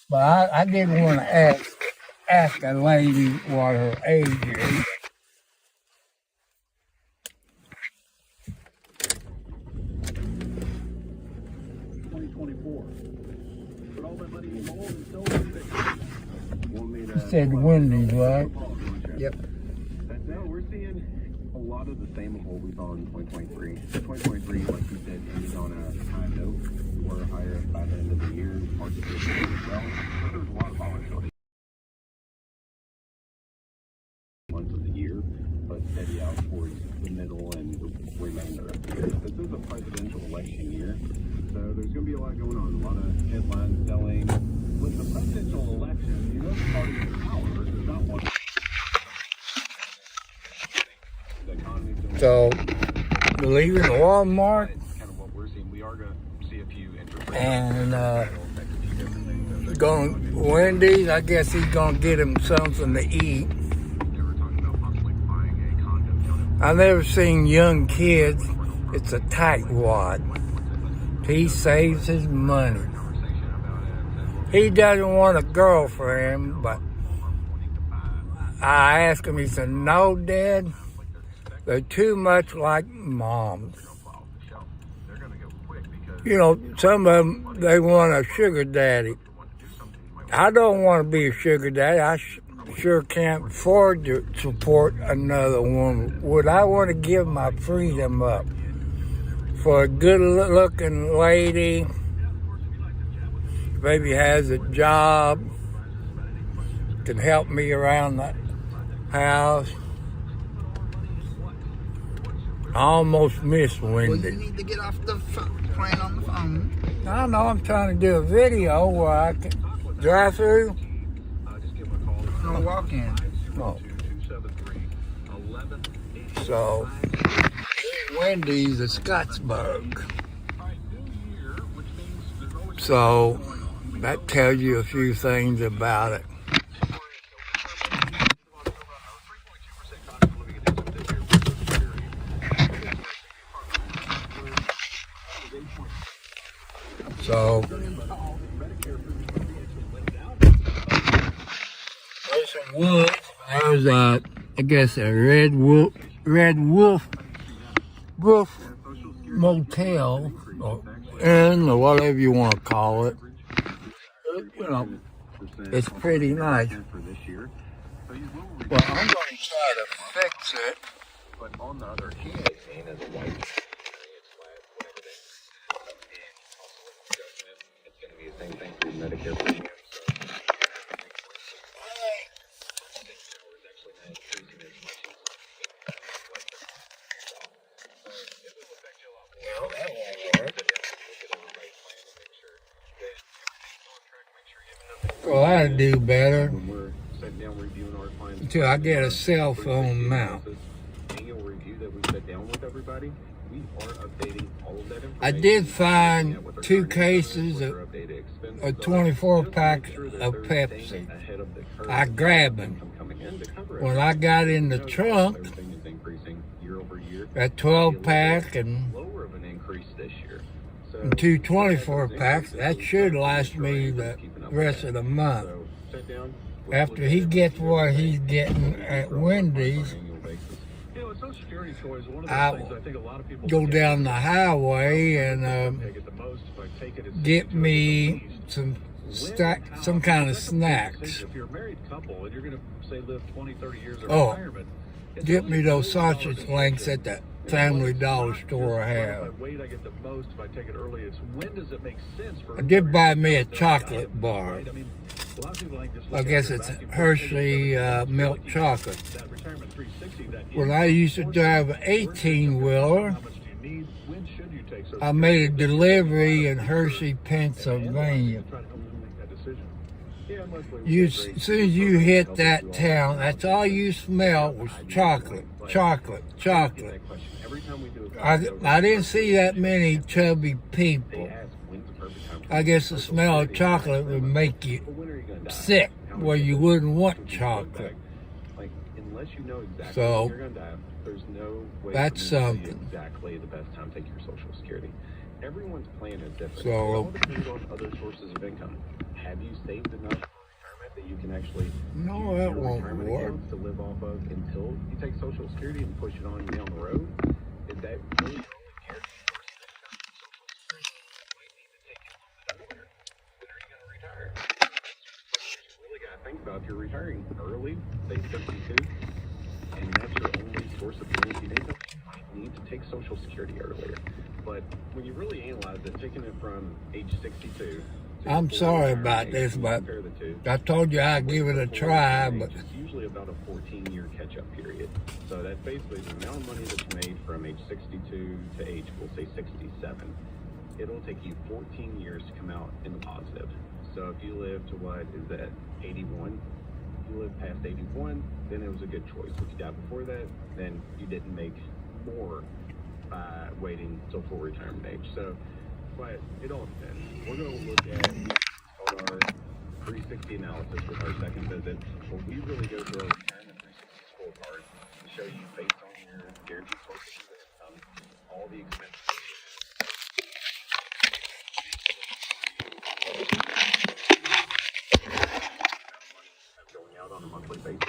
but I didn't want to ask a lady what her age is. You said Wendy's, right? Yep. No, we're seeing a lot of the same of what we saw in 2023. 2023, like you said, ended on a high note. We're higher by the end of the year. Market is as well. So there's a lot of volatility months of the year, but steady out towards the middle and the remainder of the year. This is a presidential election year, so there's going to be a lot going on. A lot of headlines selling. With the presidential election, the party in power does not want the economy. So, leaving Walmart Kind of what we're seeing. We are going to see a few interest and going Wendy's. I guess he's gonna get him something to eat. They were talking about possibly buying a condo. I've never seen young kids. It's a tightwad. He saves his money. He doesn't want a girlfriend, but I asked him, he said, "No, Dad, they're too much like moms." They're going to go quick because you know, some of them, they want a sugar daddy. I don't want to be a sugar daddy. I sure can't afford to support another woman. Would I want to give my freedom up for a good-looking lady, maybe has a job, can help me around the house? I almost missed Well, Wendy. you need to get off the playing on the phone. I know I'm trying to do a video where I can drive through. No walk in. Oh. So, Wendy's at Scottsburg. So, that tells you a few things about it. So, there's some woods. There's a, I guess, a Red Wolf motel, or inn, or whatever you want to call it. You know, it's pretty nice. Well, I'm going to try to fix it. But on the other hand, seen as a white it's going to be the same thing for Medicare premiums. Well, I'd do better When we're sitting down reviewing our clients' until I get a cell phone mount. annual review that we sit down with everybody, we are updating all of that information. I did find 2 cases of a 24-pack of Pepsi. I grabbed them. When I got in the trunk, that 12-pack and Lower of an increase this year. So 2 24-packs, that should last me the rest of the month. sit down. After he gets what he's getting at Wendy's, You know, Social Security toys, one of I those things I think a lot of people go down the highway and take it the most. If I take it as get me some kind of snacks. if you're a married couple and you're going to say live 20, 30 years of Oh, retirement, get me those sausage links at the Family Dollar store I have. Wait, I get the most if I take it early. It's when does it make sense for? I did buy me a chocolate bar. I mean, a lot of people like just I look guess at it's their vacuum Hershey cleaner, milk chocolate. that retirement 360, that When I used to drive an 18-wheeler, how much do you need? When should you take Social I made a delivery in Hershey, Pennsylvania. Try to help them make that decision. Yeah, mostly we You, agree. as soon as you hit that town, that's all you smelled was chocolate, chocolate, chocolate. That question. Every time we do a I didn't see that many chubby people. ask when's the perfect time. I guess the smell of chocolate would make you But when are you going to die? sick where you wouldn't want chocolate. Like, unless you know exactly So, when you're going to die, there's no way that's for me to tell you something. exactly the best time to take your Social Security. Everyone's plan is different. So, it all depends on other sources of income. Have you saved enough for retirement that you can actually No, use that your won't retirement work. accounts to live off of until you take Social Security and push it on down the road? Is that really your only guaranteed source of income? Social Security might need to take it a little bit earlier. When are you going to retire? You really got to think about if you're retiring early, say 52, and that's your only source of guaranteed income, you might need to take Social Security earlier. But when you really analyze it, taking it from age 62 to I'm full sorry retirement about age, this, when you but compare the two, I told you I'd give it a try, but it's usually about a 14-year catch-up period. So that's basically the amount of money that you made from age 62 to age, we'll say 67. It'll take you 14 years to come out in the positive. So if you live to what is that, 81? If you live past 81, then it was a good choice. If you died before that, then you didn't make more by waiting till full retirement age. So, but it all depends. We're going to look at called our 360 analysis with our second visit, where we really go through our retirement 360 scorecard and show you based on your guaranteed sources of income, all the expenses going out on a monthly basis.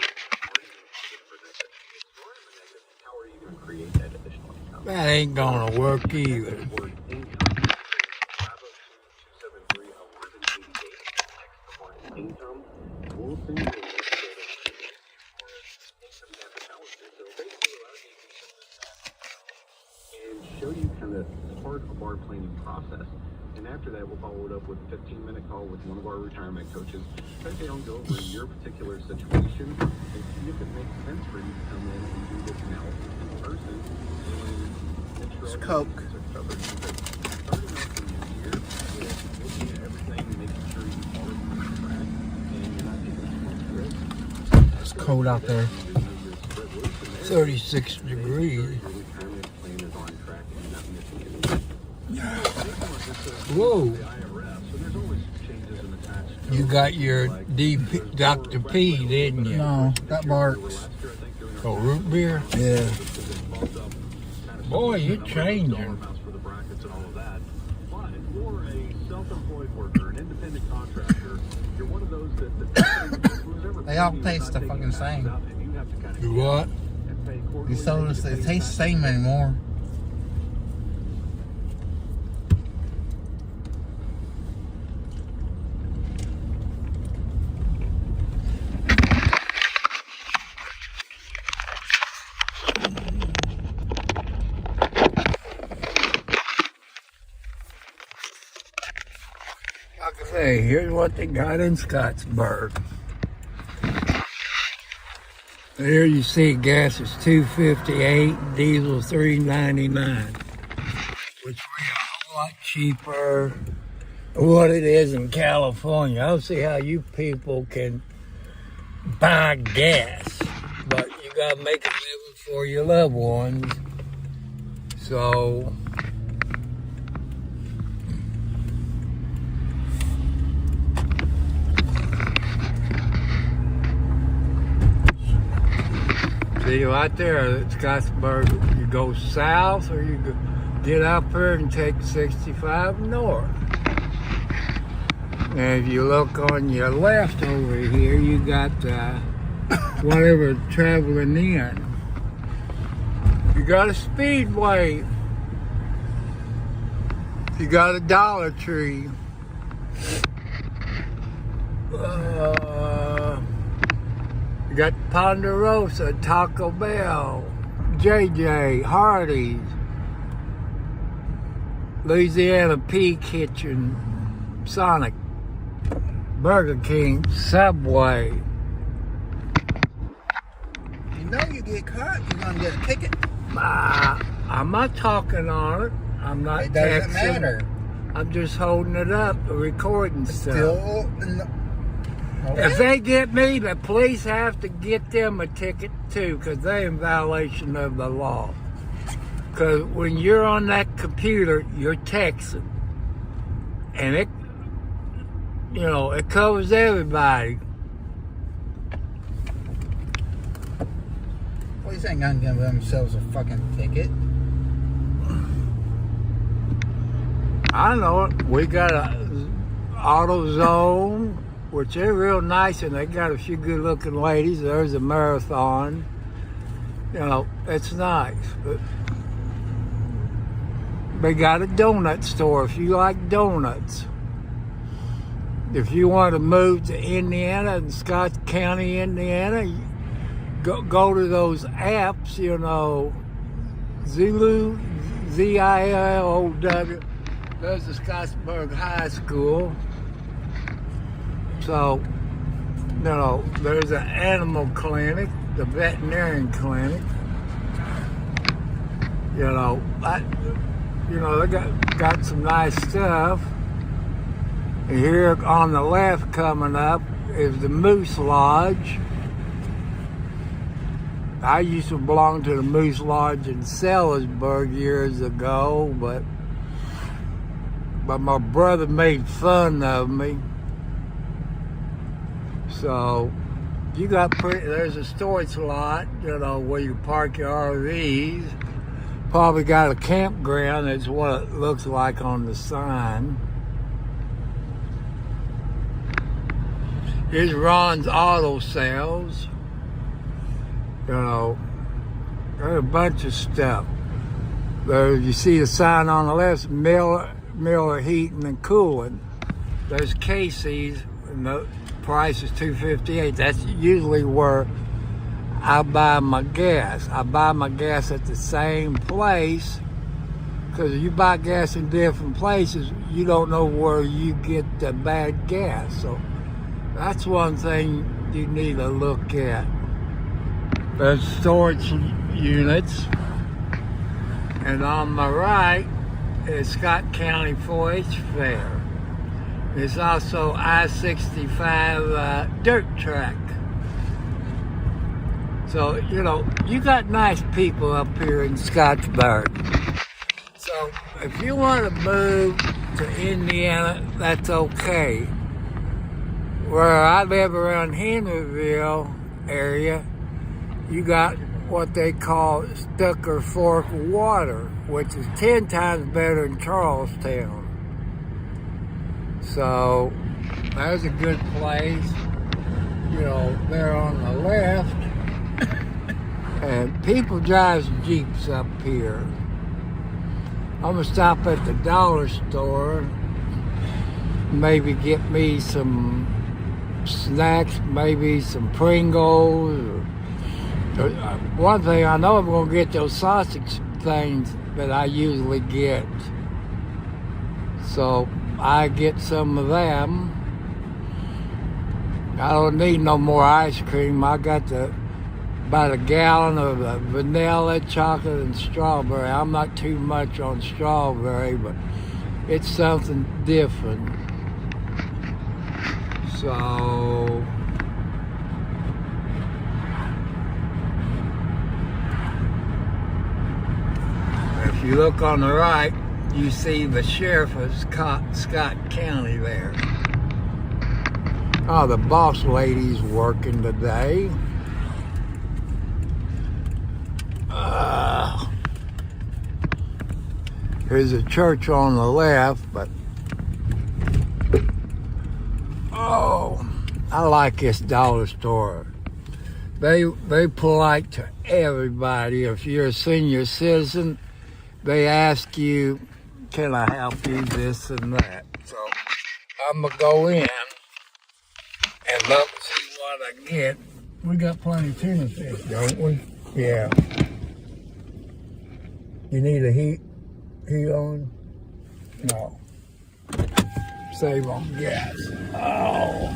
How are you going to create that additional income? that ain't gonna work either. Word income. income, we'll send you a list of income gap analysis. So basically allow you to do and show you kind of part of our planning process. And after that, we'll follow it up with a 15-minute call with one of our retirement coaches. Okay, I'll go over your particular situation and see if it makes sense for you to come in and do this analysis in person and make sure It's all your Coke. bases are covered. Because starting off the new year with looking at everything and making sure you are on track and you're not taking too much risk. It's cold out there. 36 degrees. Your retirement plan is on track and you're not missing anything. Whoa. The IRS, so there's always changes in the tax code. You got your DP, Dr. P, didn't you? No, that barks. Oh, root beer? Yeah. Boy, you're changing. For the brackets and all of that. But if you're a self-employed worker, an independent contractor, you're one of those that They all taste the fucking same. You what? You told us they taste the same anymore. Like I say, here's what they got in Scottsburg. Here you see gas is $2.58, diesel $3.99, which is a whole lot cheaper than what it is in California. I don't see how you people can buy gas, but you gotta make a living for your loved ones. So see right there at Scottsburg, you go south or you go, get up here and take 65 north. And if you look on your left over here, you got whatever traveling in. You got a Speedway. You got a Dollar Tree. You got Ponderosa, Taco Bell, JJ, Hardee's, Louisiana Pea Kitchen, Sonic, Burger King, Subway. You know you get caught, you're gonna get a ticket. I'm not talking on it. I'm not It doesn't texting. matter. I'm just holding it up, recording stuff. Still, If they get me, the police have to get them a ticket too, because they're in violation of the law. Because when you're on that computer, you're texting. And it, you know, it covers everybody. police ain't gonna give themselves a fucking ticket. I know it. We got a AutoZone, which they're real nice, and they got a few good-looking ladies. There's a Marathon. You know, it's nice. But they got a donut store if you like donuts. If you want to move to Indiana and Scott County, Indiana, you go to those apps, you know, Zulu, ZILOW. There's the Scottsburg High School. So, you know, there's an animal clinic, the veterinarian clinic. You know, they got some nice stuff. And here on the left coming up is the Moose Lodge. I used to belong to the Moose Lodge in Sellersburg years ago, but my brother made fun of me. So you got there's a storage lot, you know, where you park your RVs. Probably got a campground. That's what it looks like on the sign. Here's Ron's Auto Sales. You know, there's a bunch of stuff. There, you see the sign on the left, Miller Heating and Cooling. There's Casey's, and price is $2.58. That's usually where I buy my gas. I buy my gas at the same place, because if you buy gas in different places, you don't know where you get the bad gas. So that's one thing you need to look at. There's storage units, and on my right is Scott County 4-H Fair. There's also I-65 dirt track. So, you know, you got nice people up here in Scottsburg. So, if you want to move to Indiana, that's okay. Where I live around Henryville area, you got what they call Stucker Fork water, which is 10 times better than Charlestown. So, there's a good place, you know, there on the left. And people drive Jeeps up here. I'm gonna stop at the dollar store, maybe get me some snacks, maybe some Pringles. One thing I know, I'm gonna get those sausage things that I usually get. So I get some of them. I don't need no more ice cream. I got about a gallon of vanilla, chocolate, and strawberry. I'm not too much on strawberry, but it's something different. So if you look on the right, you see the sheriff of Scott County there. Oh, the boss lady's working today. There's a church on the left, but oh, I like this dollar store. They polite to everybody. If you're a senior citizen, they ask you, can I help you, this and that. So I'm gonna go in and look, see what I get. We got plenty of tuna fish, don't we? Yeah. You need a heat on? No. Save on gas. Oh.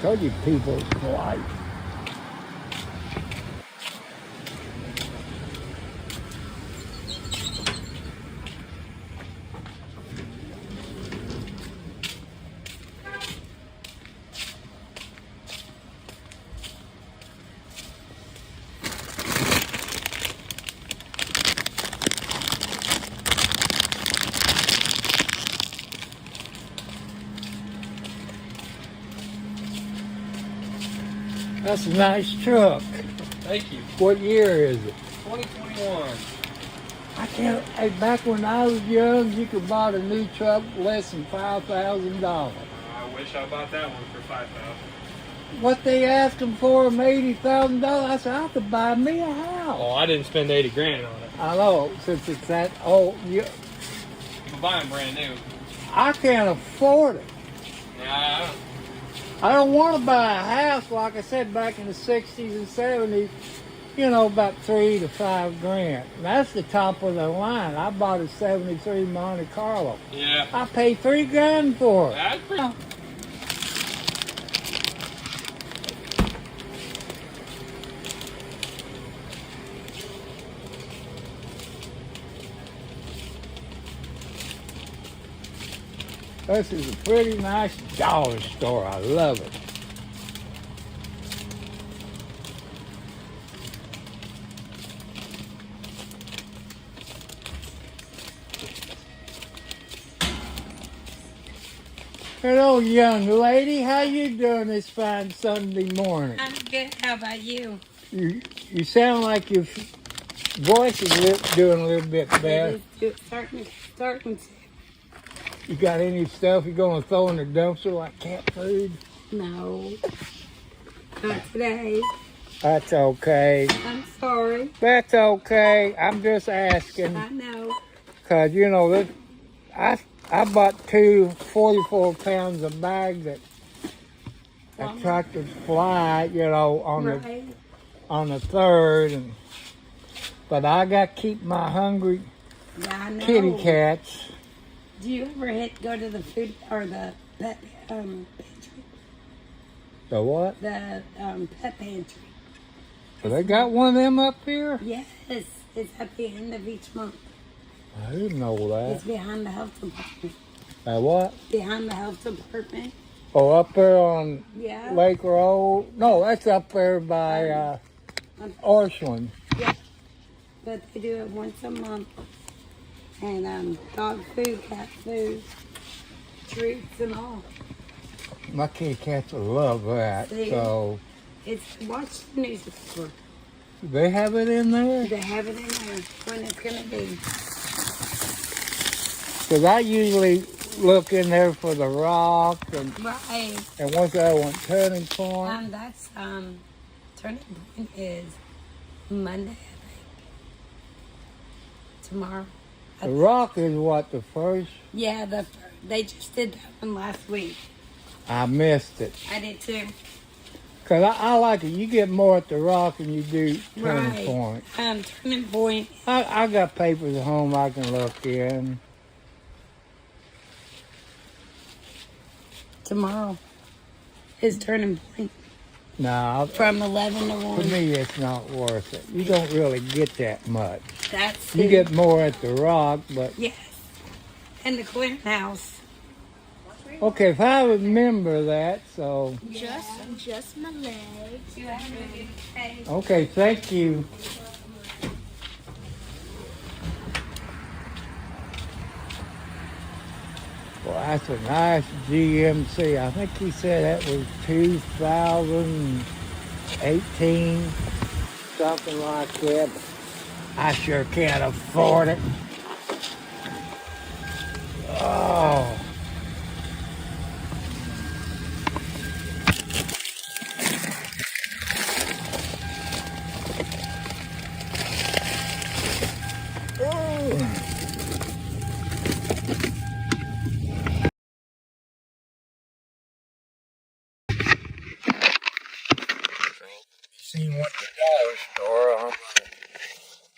Told you people are polite. That's a nice truck. Thank you. What year is it? 2021. I can't. Hey, back when I was young, you could buy a new truck less than $5,000. I wish I bought that one for $5,000. What they asking for them $80,000? I said I could buy me a house. Oh, I didn't spend 80 grand on it. I know, since it's that old. I'm buying brand new. I can't afford it. Nah, I don't want to buy a house, like I said, back in the 60s and 70s, you know, about $3 to $5 grand. That's the top of the line. I bought a 73 Monte Carlo. yeah. I paid $3 grand for it. That's pretty. This is a pretty nice dollar store. I love it. Hello, young lady. How you doing this fine Sunday morning? I'm good. How about you? You sound like your voice is doing a little bit better. Starting. You got any stuff you're gonna throw in the dumpster like cat food? No, not today. That's okay. I'm sorry. That's okay. I'm just asking. I know. Because, you know, this, I bought 2 44 pounds of bags that attracted fly, you know, on Right. on the 3rd. But I got to keep my hungry Yeah, I know. kitty cats. Do you ever go to the food or the pet pantry? The what? The pet pantry. So they got one of them up here? Yes, it's at the end of each month. I didn't know that. It's behind the health department. What? Behind the health department. Oh, up there on Yeah. Lake Road? No, that's up there by Orshland. Yeah. But they do it once a month. And dog food, cat food, treats and all. My kitty cats will love that. See? So, It's watch the newspaper. they have it in there? They have it in there when it's gonna be. Because I usually look in there for the rock and Right. what's that one, Turning Point? That's turning point is Monday, I think. Tomorrow. The rock is what, the first? Yeah, they just did that one last week. I missed it. I did too. Because I like it. You get more at the rock than you do Turning Right. Point. Turning point. I got papers at home I can look in. Tomorrow is turning point No, from 11 to to 1. me it's not worth it. You don't really get that much. That's You it. get more at the rock, but Yes. And the clearinghouse. okay, if I remember that, so Just my legs. You have to get paid. okay, thank you. Well, that's a nice GMC. I think he said that was 2018, something like that. I sure can't afford it. Oh. Seen what the dollar store. I'm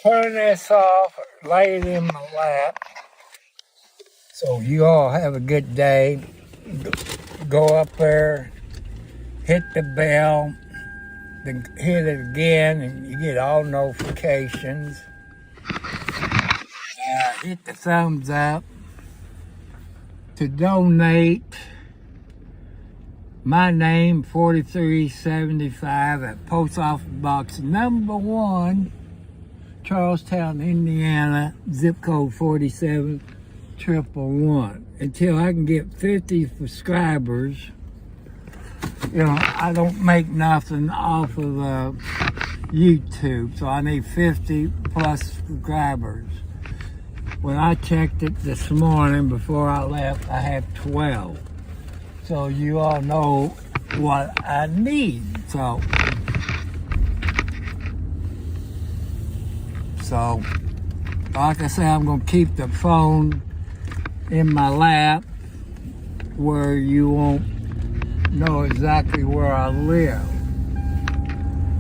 gonna turn this off, lay it in my lap. So you all have a good day. Go up there, hit the bell, then hit it again, and you get all notifications. Hit the thumbs up to donate. My name, 4375 at Post Office Box number 1, Charlestown, Indiana, zip code 47111. Until I can get 50 subscribers, you know, I don't make nothing off of YouTube, so I need 50 plus subscribers. When I checked it this morning before I left, I had 12. So you all know what I need. So like I say, I'm gonna keep the phone in my lap where you won't know exactly where I live.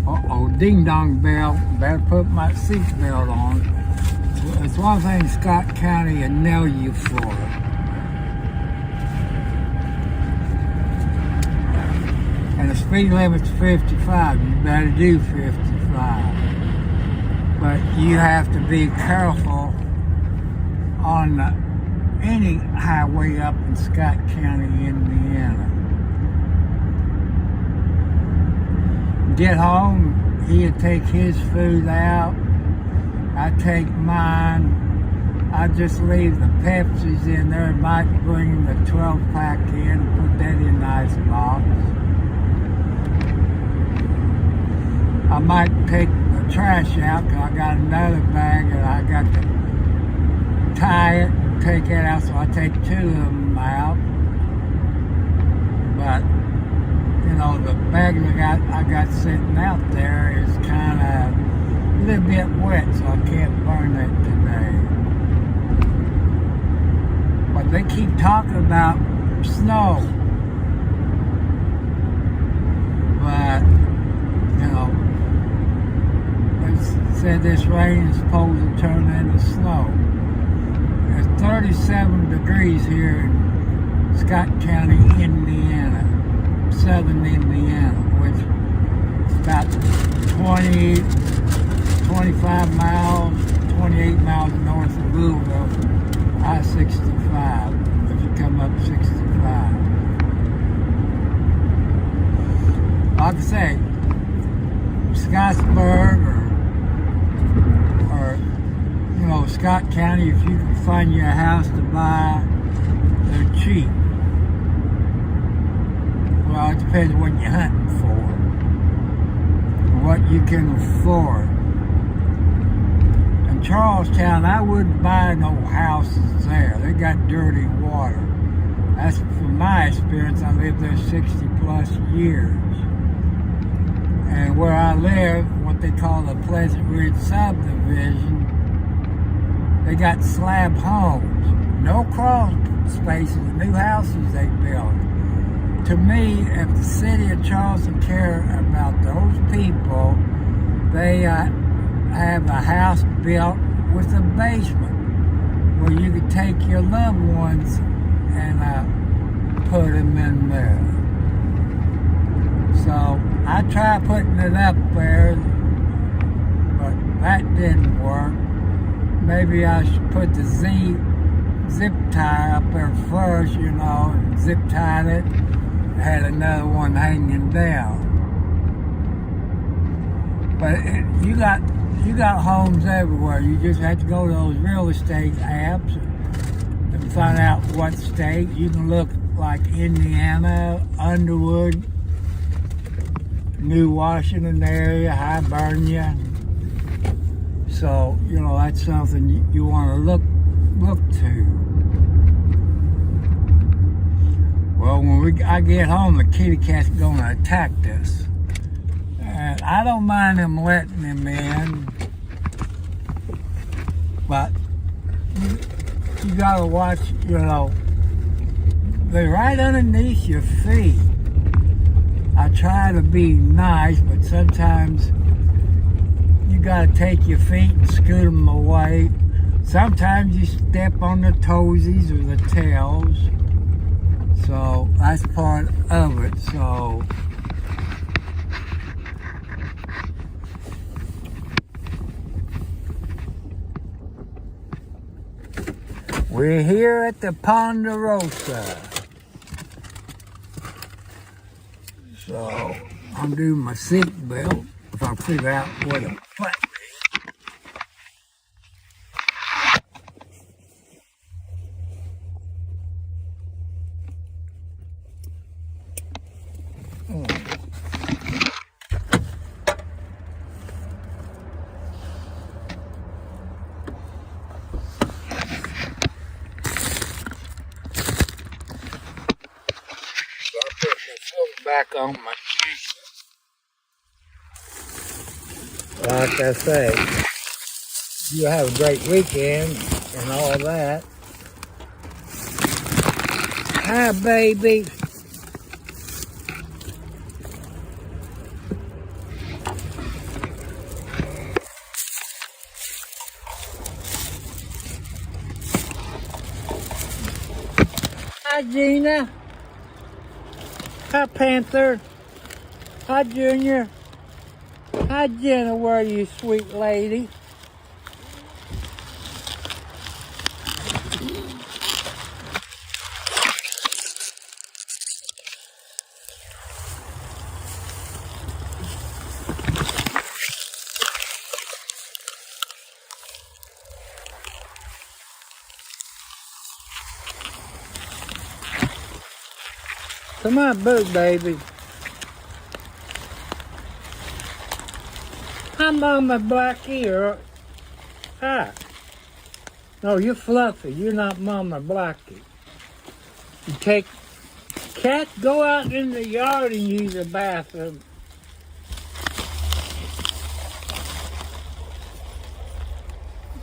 Uh-oh, ding dong bell. Better put my seatbelt on. It's one thing Scott County will nail you for. And the speed limit's 55. You better do 55. But you have to be careful on any highway up in Scott County, Indiana. Get home, he'll take his food out. I take mine. I just leave the Pepsis in there. Might bring the 12-pack in and put that in the ice box. I might take the trash out because I got another bag and I got to tie it and take it out, so I take 2 of them out. But you know, the bag I got sitting out there is kind of a little bit wet, so I can't burn it today. But they keep talking about snow. But, you know, they said this rain is supposed to turn into snow. It's 37 degrees here in Scott County, Indiana, southern Indiana, which is about 25 miles, 28 miles north of Louisville, I-65, if you come up 65. Like I say, Scottsburg or you know, Scott County, if you can find you a house to buy, they're cheap. Well, it depends what you're hunting for, what you can afford. In Charlestown, I wouldn't buy no houses there. They got dirty water. That's from my experience. I lived there 60 plus years. And where I live, what they call the Pleasant Ridge subdivision, they got slab homes, no crawl spaces, new houses they built. To me, if the city of Charleston care about those people, they have a house built with a basement where you could take your loved ones and put them in there. So I tried putting it up there, but that didn't work. Maybe I should put the zip tie up there first, you know, and zip tied it. Had another one hanging down. But you got homes everywhere. You just have to go to those real estate apps and find out what state. You can look like Indiana, Underwood, New Washington area, Hibernia. So, you know, that's something you want to look to. Well, when I get home, the kitty cat's going to attack us. And I don't mind them letting him in, but you got to watch, you know, they're right underneath your feet. I try to be nice, but sometimes you gotta take your feet and scoot them away. Sometimes you step on the toesies or the tails. So that's part of it. So we're here at the Ponderosa. So I'm doing my seat belt if I figure out where to put me. Back on my like I say, you have a great weekend and all that. Hi, baby. Hi, Gina. Hi, Panther. Hi, Junior. Hi, Jenna. Where are you, sweet lady? Come on, boo, baby. Hi, Mama Blackie, or hi. No, you're Fluffy. You're not Mama Blackie. You take cats go out in the yard and use the bathroom.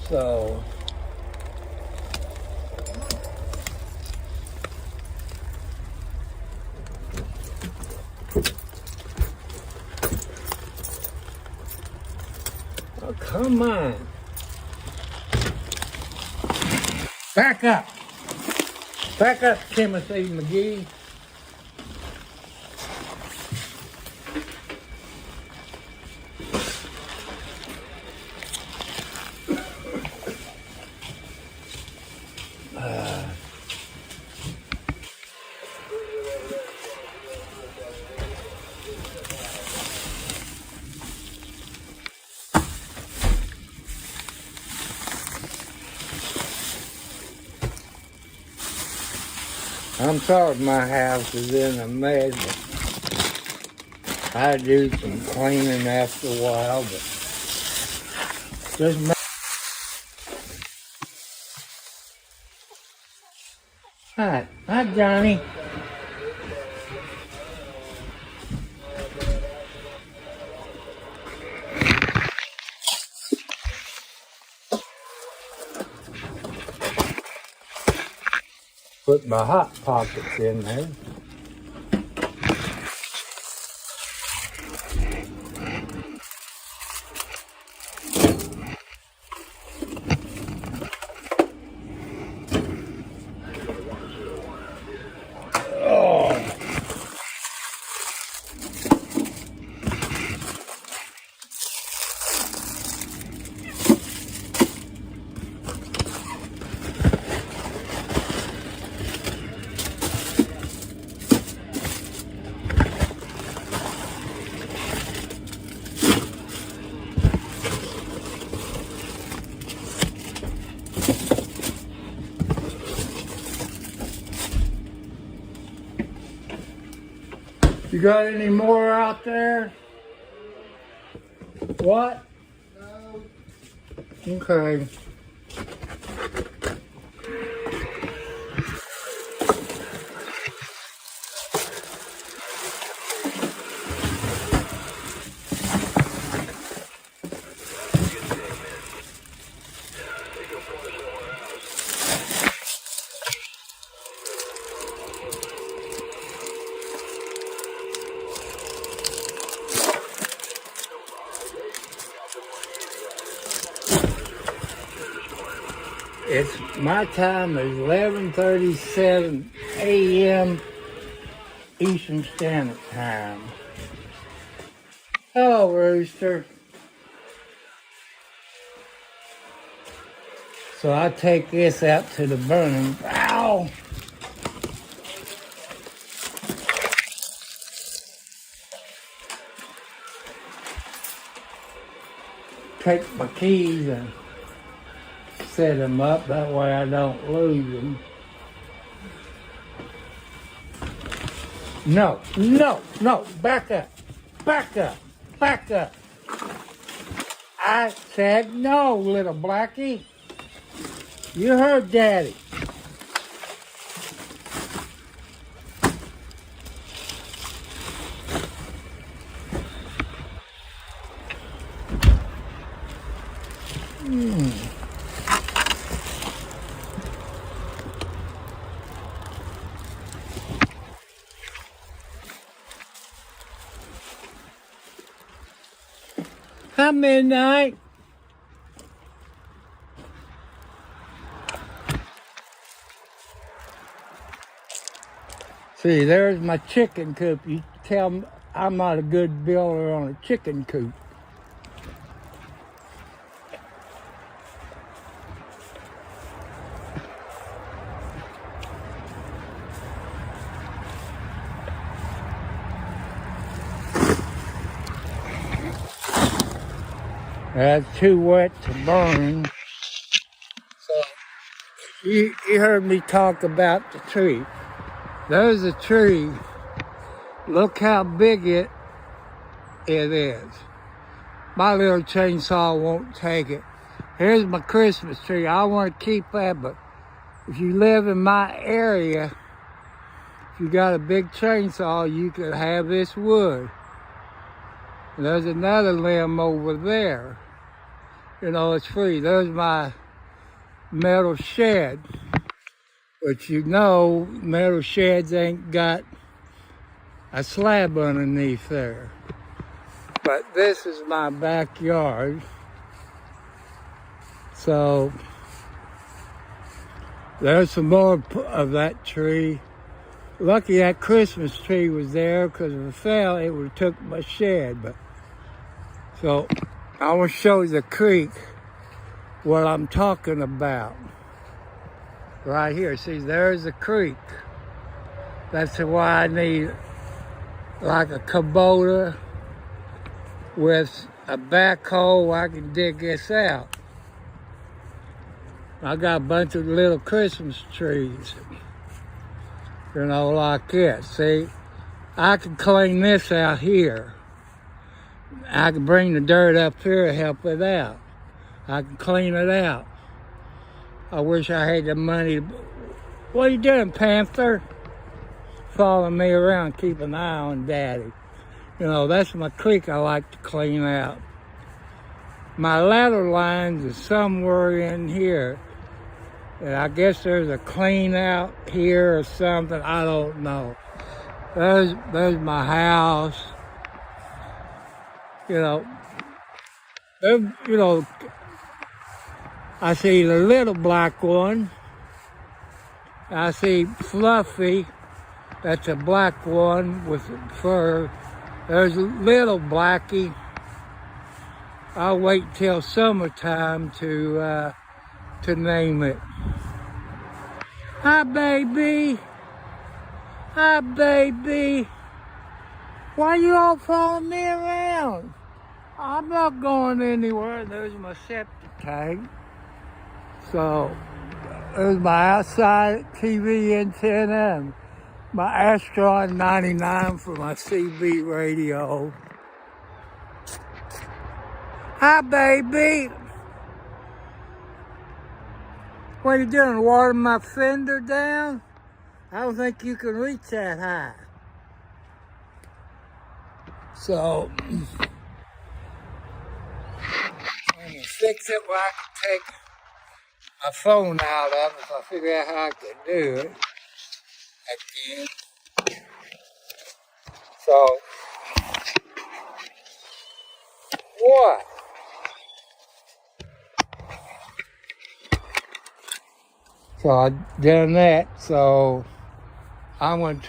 So, oh, come on. Back up. Back up, Timothy McGee. I'm sorry my house is in a mess. I do some cleaning after a while, but just Hi, Johnny. Put my hot pockets in there. You got any more out there? What? No. Okay. It's my time is 11:37 a.m. Eastern Standard Time. Hello, Rooster. So I take this out to the burning. Ow! Take my keys and set them up, that way I don't lose them. No, back up, back up, back up. I said no, little blackie. You heard Daddy. Hi, Midnight. See, there's my chicken coop. You tell me I'm not a good builder on a chicken coop. That's too wet to burn. So you heard me talk about the tree. There's a tree. Look how big it is. My little chainsaw won't take it. Here's my Christmas tree. I want to keep that, but if you live in my area, If you got a big chainsaw, you could have this wood. And there's another limb over there. You know, it's free. There's my metal shed. But you know, metal sheds ain't got a slab underneath there. But this is my backyard. So there's some more of that tree. Lucky that Christmas tree was there, because if it fell, it would have took my shed. But so I want to show you the creek, what I'm talking about. Right here, see, there's the creek. That's why I need like a Kubota with a backhoe. I can dig this out. I got a bunch of little Christmas trees, you know, like this. See, I can clean this out here. I can bring the dirt up here and help it out. I can clean it out. I wish I had the money. What are you doing, Panther? Following me around, keep an eye on Daddy. You know, that's my creek I like to clean out. My ladder lines is somewhere in here. And I guess there's a clean out here or something. I don't know. There's my house. You know, I see the little black one. I see Fluffy. That's a black one with fur. There's a little blackie. I'll wait till summertime to name it. Hi, baby. Hi, baby. Why you all following me around? I'm not going anywhere. There's my septic tank. So, there's my outside TV antenna and my Astron 99 for my CB radio. Hi, baby. What are you doing, watering my fender down? I don't think you can reach that high. So, I'm gonna fix it where I can take my phone out of it if I figure out how I can do it again. So, what? So I've done that, so I went.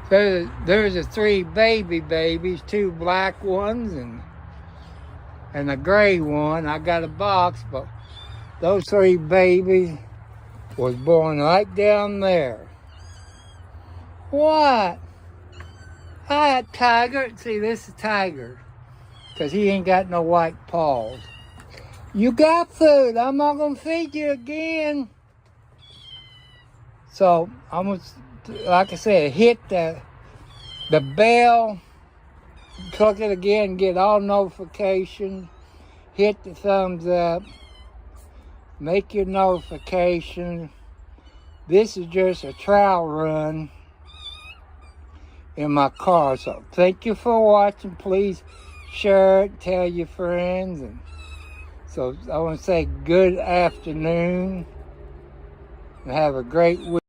There's the 3 babies, 2 black ones and a gray one. I got a box, but those 3 babies was born right down there. What? Hi, Tiger. See, this is Tiger, because he ain't got no white paws. You got food. I'm not going to feed you again. So, I'm going to, like I said, hit the bell, click it again, get all notifications, hit the thumbs up, make your notification. This is just a trial run in my car. So, thank you for watching. Please share it, tell your friends, and so I want to say good afternoon and have a great week.